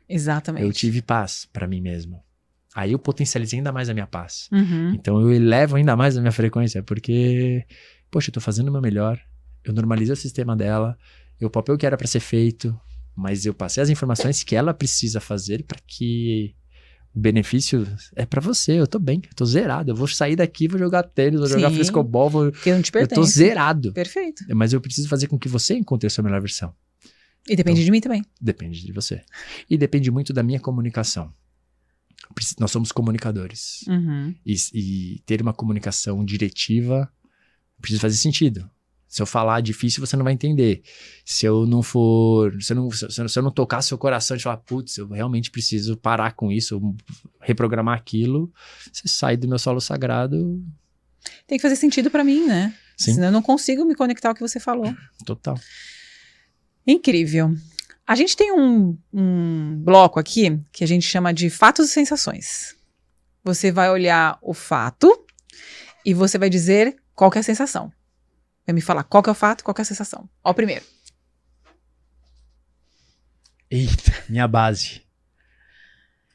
Exatamente. eu tive paz pra mim mesmo. Aí eu potencializei ainda mais a minha paz. Uhum. Então eu elevo ainda mais a minha frequência, porque, poxa, eu tô fazendo o meu melhor, eu normalizei o sistema dela, o papel que era pra ser feito, mas eu passei as informações que ela precisa fazer pra que o benefício é pra você. Eu tô bem, eu tô zerado. Eu vou sair daqui, vou jogar tênis, vou jogar frescobol, porque não te eu pertence. tô zerado. Perfeito. Mas eu preciso fazer com que você encontre a sua melhor versão. E depende Então, de mim também. Depende de você. E depende muito da minha comunicação. Nós somos comunicadores. Uhum. E ter uma comunicação diretiva precisa fazer sentido. Se eu falar difícil, você não vai entender. Se eu não for... Se eu não tocar seu coração e falar, putz, eu realmente preciso parar com isso, reprogramar aquilo, você sai do meu solo sagrado. Tem que fazer sentido pra mim, né? Sim. Senão eu não consigo me conectar ao que você falou. Total. Incrível. A gente tem um bloco aqui que a gente chama de fatos e sensações. Você vai olhar o fato e você vai dizer qual que é a sensação. Vai me falar qual que é o fato, qual que é a sensação. Ó, o primeiro. Eita, minha base.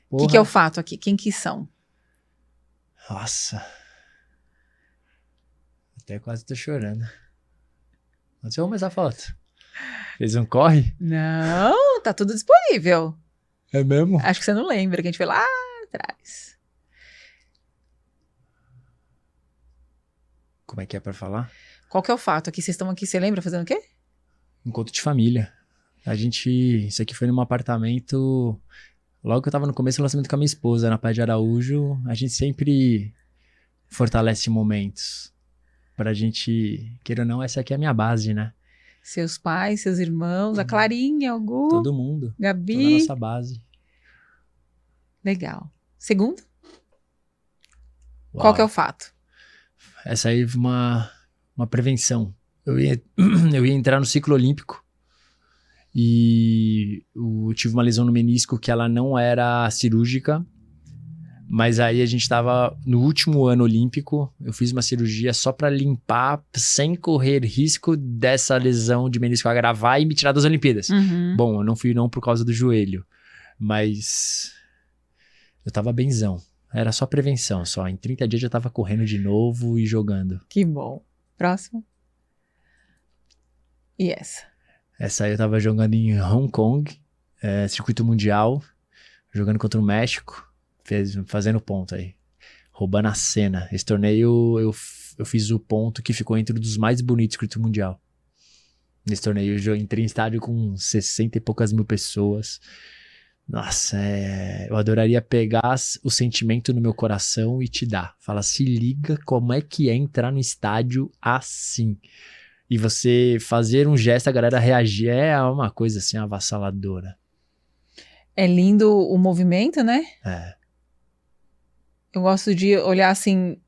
O que é o fato aqui? Quem que são? Nossa. Até quase tô chorando. Onde você arruma essa foto? Fez um corre? Não, tá tudo disponível. É mesmo? Acho que você não lembra, que a gente foi lá atrás. Como é que é pra falar? Qual que é o fato aqui? Vocês estão aqui, você lembra fazendo o quê? Encontro de família. Isso aqui foi num apartamento, logo que eu tava no começo do lançamento com a minha esposa, na Praia de Araújo. A gente sempre fortalece momentos pra gente, queira ou não, essa aqui é a minha base, né? Seus pais, seus irmãos, a Clarinha, o Gu, Todo mundo. Gabi. Toda a nossa base. Legal. Segundo? Uau. Qual que é o fato? Essa aí é uma prevenção. Eu ia entrar no ciclo olímpico e eu tive uma lesão no menisco que ela não era cirúrgica, mas aí a gente tava no último ano olímpico, eu fiz uma cirurgia só pra limpar, sem correr risco dessa lesão de menisco agravar e me tirar das Olimpíadas. Uhum. Bom, eu não fui não por causa do joelho, mas eu tava benzão. Era só prevenção, só. Em 30 dias eu já tava correndo de novo e jogando. Que bom. Próximo. E essa? Essa aí eu tava jogando em Hong Kong, circuito mundial, jogando contra o México, fazendo ponto aí. Roubando a cena. Esse torneio eu fiz o ponto que ficou entre um dos mais bonitos do circuito mundial. Nesse torneio eu entrei em estádio com 60 e poucas mil pessoas. Nossa, eu adoraria pegar o sentimento no meu coração e te dar. Fala, se liga como é que é entrar no estádio assim. E você fazer um gesto, a galera reagir, é uma coisa assim avassaladora. É lindo o movimento, né? É. Eu gosto de olhar assim,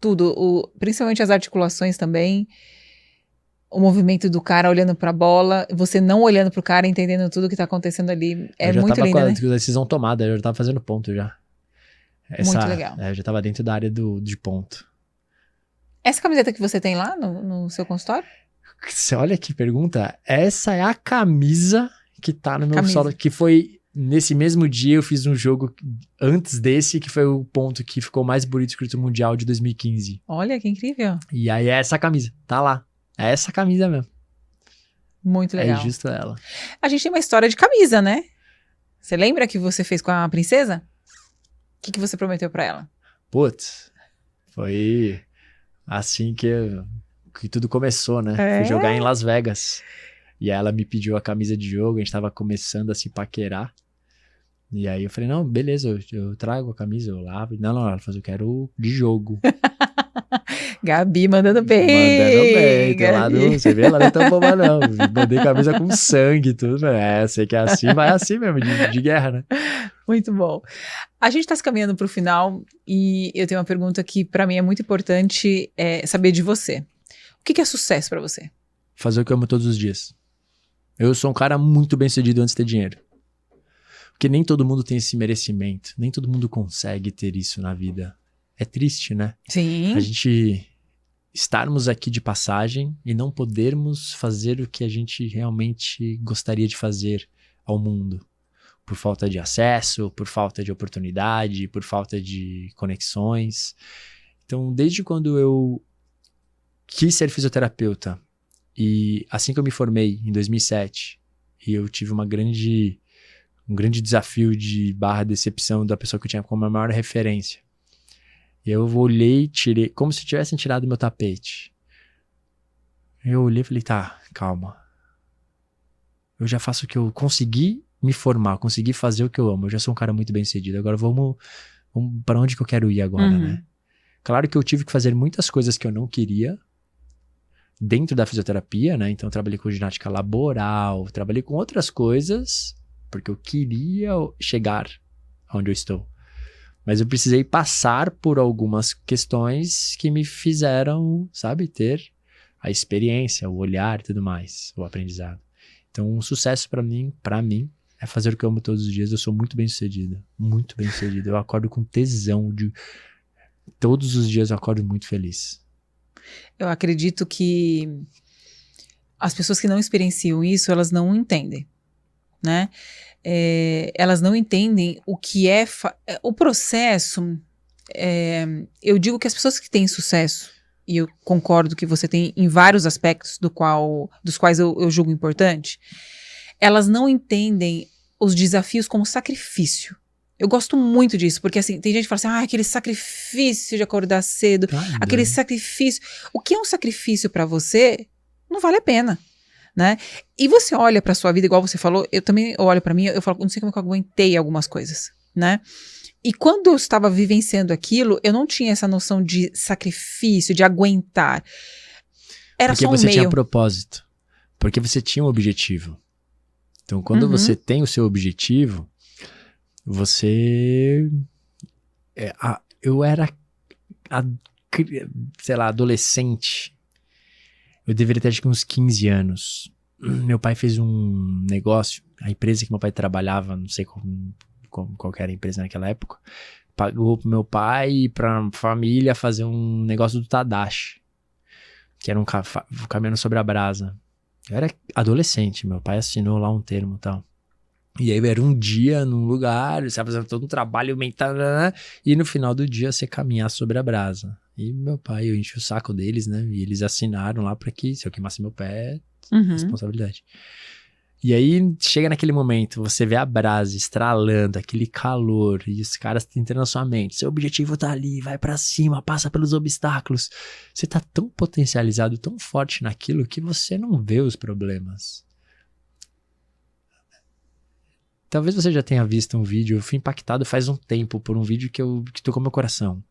tudo, principalmente as articulações também. O movimento do cara olhando pra bola, você não olhando pro cara, entendendo tudo que tá acontecendo ali. É muito lindo, né? Eu já tava com a decisão tomada, eu já tava fazendo ponto já. Muito legal. Eu já tava dentro da área de ponto. Essa camiseta que você tem lá no seu consultório? Olha que pergunta. Essa é a camisa que tá no meu solo, que foi nesse mesmo dia eu fiz um jogo antes desse, que foi o ponto que ficou mais bonito escrito mundial de 2015. Olha, que incrível. E aí é essa camisa, tá lá. É essa camisa mesmo. Muito legal. É justo ela. A gente tem uma história de camisa, né? Você lembra que você fez com a princesa? O que você prometeu pra ela? Putz, foi assim que tudo começou, né? Fui jogar em Las Vegas. E ela me pediu a camisa de jogo, a gente tava começando a se paquerar. E aí eu falei, não, beleza, eu trago a camisa, eu lavo. Não, ela falou, eu quero de jogo. Gabi mandando bem. Mandando bem, tem lá você vê, lá não é tão boba não. Mandei camisa com sangue e tudo. Sei que é assim, vai assim mesmo, de guerra, né? Muito bom. A gente tá se caminhando pro final e eu tenho uma pergunta que pra mim é muito importante saber de você. O que é sucesso pra você? Fazer o que eu amo todos os dias. Eu sou um cara muito bem sucedido antes de ter dinheiro. Porque nem todo mundo tem esse merecimento, nem todo mundo consegue ter isso na vida. É triste, né? Sim. estarmos aqui de passagem e não podermos fazer o que a gente realmente gostaria de fazer ao mundo. Por falta de acesso, por falta de oportunidade, por falta de conexões. Então, desde quando eu quis ser fisioterapeuta, e assim que eu me formei, em 2007, e eu tive um grande desafio de /decepção da pessoa que eu tinha como a maior referência. Eu olhei, tirei, como se tivessem tirado meu tapete. Eu olhei e falei, tá, calma. Eu já faço o que eu consegui me formar, consegui fazer o que eu amo. Eu já sou um cara muito bem sucedido. Agora vamos para onde que eu quero ir agora, né? Claro que eu tive que fazer muitas coisas que eu não queria dentro da fisioterapia, né? Então eu trabalhei com ginástica laboral, trabalhei com outras coisas porque eu queria chegar onde eu estou. Mas eu precisei passar por algumas questões que me fizeram, sabe, ter a experiência, o olhar e tudo mais, o aprendizado. Então, um sucesso para mim, é fazer o que eu amo todos os dias. Eu sou muito bem sucedido. Muito bem sucedido. Eu acordo com tesão. Todos os dias eu acordo muito feliz. Eu acredito que as pessoas que não experienciam isso, elas não entendem, né? Elas não entendem o que é o processo. Eu digo que as pessoas que têm sucesso, e eu concordo que você tem em vários aspectos dos quais eu julgo importante, elas não entendem os desafios como sacrifício. Eu gosto muito disso, porque assim, tem gente que fala assim, aquele sacrifício de acordar cedo, aquele sacrifício. O que é um sacrifício para você, não vale a pena, né? E você olha pra sua vida, igual você falou, eu também olho pra mim, eu falo, não sei como é que eu aguentei algumas coisas, né? E quando eu estava vivenciando aquilo, eu não tinha essa noção de sacrifício, de aguentar. Era porque só um meio. Porque você tinha propósito. Porque você tinha um objetivo. Então, quando você tem o seu objetivo, você... eu era, sei lá, adolescente. Eu deveria ter, acho que uns 15 anos. Meu pai fez um negócio, a empresa que meu pai trabalhava, não sei qual era a empresa naquela época, pagou pro meu pai e pra família fazer um negócio do Tadashi, que era um caminhando sobre a brasa. Eu era adolescente, meu pai assinou lá um termo e tal. E aí era um dia num lugar, você vai fazendo todo um trabalho mental, e no final do dia você caminhar sobre a brasa. E meu pai, eu enchi o saco deles, né? E eles assinaram lá pra que se eu queimasse meu pé, responsabilidade. E aí chega naquele momento, você vê a brasa estralando, aquele calor, e os caras entrando na sua mente. Seu objetivo tá ali, vai pra cima, passa pelos obstáculos. Você tá tão potencializado, tão forte naquilo que você não vê os problemas. Talvez você já tenha visto um vídeo, eu fui impactado faz um tempo por um vídeo que tocou meu coração.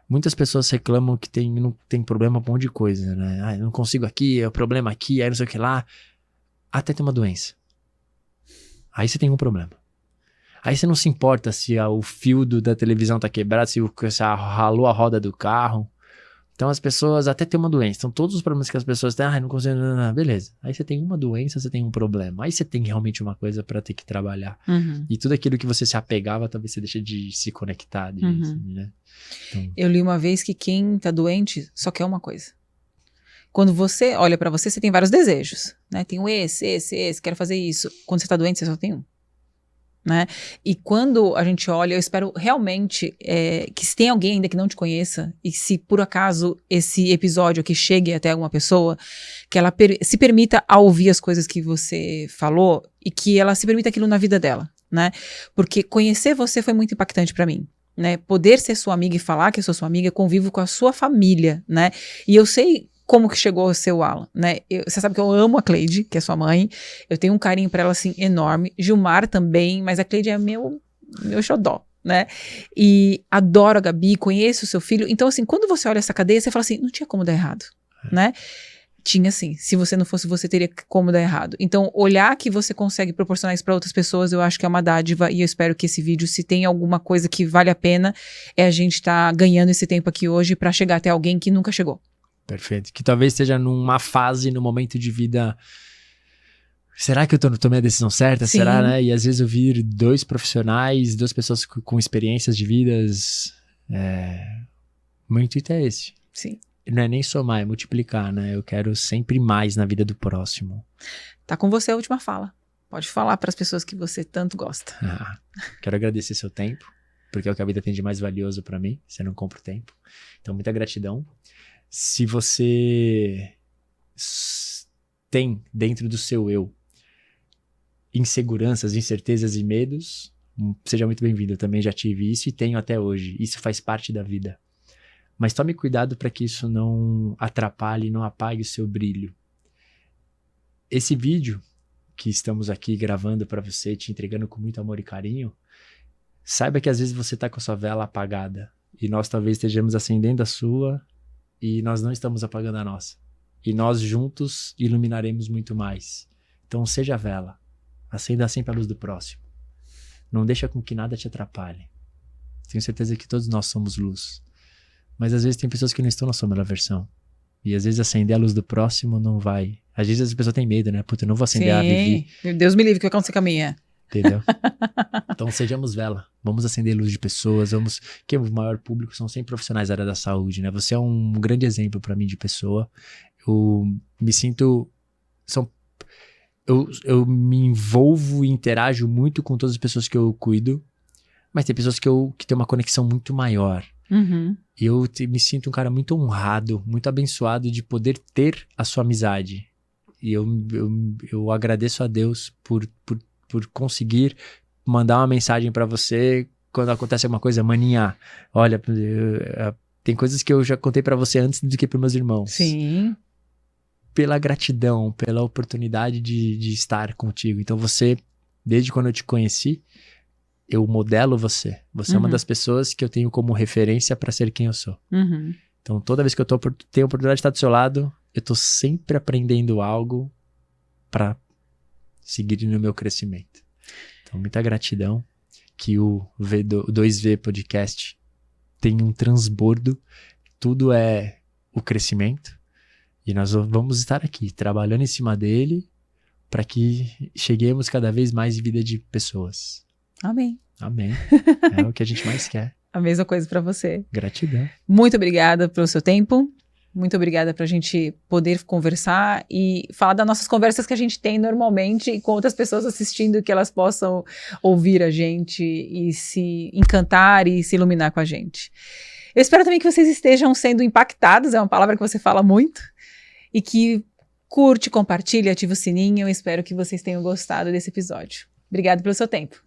Muitas pessoas reclamam que não tem problema com um monte de coisa, né? Eu não consigo aqui, é o problema aqui, aí não sei o que lá. Até ter uma doença. Aí você tem um problema. Aí você não se importa se o fio da televisão tá quebrado, se ralou a roda do carro. Então as pessoas até têm uma doença. Então todos os problemas que as pessoas têm, não consigo, beleza. Aí você tem uma doença, você tem um problema. Aí você tem realmente uma coisa pra ter que trabalhar. E tudo aquilo que você se apegava, talvez você deixe de se conectar. Né? Então... Eu li uma vez que quem tá doente só quer uma coisa. Quando você olha pra você, você tem vários desejos, né? Tem esse, quero fazer isso. Quando você tá doente, você só tem um. Né? E quando a gente olha, eu espero realmente que se tem alguém ainda que não te conheça e se por acaso esse episódio aqui chegue até alguma pessoa, que ela se permita a ouvir as coisas que você falou e que ela se permita aquilo na vida dela, né? Porque conhecer você foi muito impactante pra mim, né? Poder ser sua amiga e falar que eu sou sua amiga, convivo com a sua família, né? E eu sei como que chegou a ser o Alan, né? Você sabe que eu amo a Cleide, que é sua mãe. Eu tenho um carinho pra ela, assim, enorme. Gilmar também, mas a Cleide é meu xodó, né? E adoro a Gabi, conheço o seu filho. Então, assim, quando você olha essa cadeia, você fala assim, não tinha como dar errado, né? Tinha sim. Se você não fosse você, teria como dar errado. Então, olhar que você consegue proporcionar isso pra outras pessoas, eu acho que é uma dádiva. E eu espero que esse vídeo, se tem alguma coisa que vale a pena, a gente tá ganhando esse tempo aqui hoje pra chegar até alguém que nunca chegou. Perfeito. Que talvez esteja numa fase, num momento de vida... Será que eu tomei a decisão certa? Sim. Será, né? E às vezes ouvir dois profissionais, duas pessoas com experiências de vidas... Meu intuito é esse. Sim. não é nem somar, é multiplicar, né? Eu quero sempre mais na vida do próximo. Tá com você a última fala. Pode falar para as pessoas que você tanto gosta. Quero agradecer seu tempo, porque é o que a vida tem de mais valioso para mim. Você não compra o tempo. Então, muita gratidão. Se você tem dentro do seu eu inseguranças, incertezas e medos, seja muito bem-vindo. Eu também já tive isso e tenho até hoje. Isso faz parte da vida. Mas tome cuidado para que isso não atrapalhe, não apague o seu brilho. Esse vídeo que estamos aqui gravando para você, te entregando com muito amor e carinho, saiba que às vezes você está com a sua vela apagada e nós talvez estejamos acendendo a sua e nós não estamos apagando a nossa. E nós juntos iluminaremos muito mais. Então seja a vela, acenda sempre a luz do próximo. Não deixa com que nada te atrapalhe. Tenho certeza que todos nós somos luz. Mas às vezes tem pessoas que não estão na sua melhor versão. E às vezes acender a luz do próximo não vai. Às vezes as pessoas têm medo, né? Puta, eu não vou acender a Vivi. Meu Deus me livre, o que acontece com a minha? Entendeu? Então sejamos vela. Vamos acender luz de pessoas. Que o maior público são sempre profissionais da área da saúde, né? Você é um grande exemplo para mim de pessoa. Eu me sinto... Eu me envolvo e interajo muito com todas as pessoas que eu cuido. Mas tem pessoas que tem uma conexão muito maior. Uhum. E eu me sinto um cara muito honrado, muito abençoado de poder ter a sua amizade. E eu agradeço a Deus por conseguir mandar uma mensagem pra você quando acontece alguma coisa, maninha. Olha, tem coisas que eu já contei pra você antes do que pros meus irmãos. Sim. Pela gratidão, pela oportunidade de estar contigo. Então você, desde quando eu te conheci, eu modelo você. Você é uma das pessoas que eu tenho como referência para ser quem eu sou. Uhum. Então, toda vez que eu tenho a oportunidade de estar do seu lado, eu tô sempre aprendendo algo para seguir no meu crescimento. Então, muita gratidão que o 2V Podcast tem um transbordo. Tudo é o crescimento. E nós vamos estar aqui, trabalhando em cima dele para que cheguemos cada vez mais em vida de pessoas. Amém. Amém. É o que a gente mais quer. A mesma coisa pra você. Gratidão. Muito obrigada pelo seu tempo. Muito obrigada pra gente poder conversar e falar das nossas conversas que a gente tem normalmente e com outras pessoas assistindo, que elas possam ouvir a gente e se encantar e se iluminar com a gente. Eu espero também que vocês estejam sendo impactados, é uma palavra que você fala muito, e que curte, compartilhe, ativa o sininho. Eu espero que vocês tenham gostado desse episódio. Obrigada pelo seu tempo.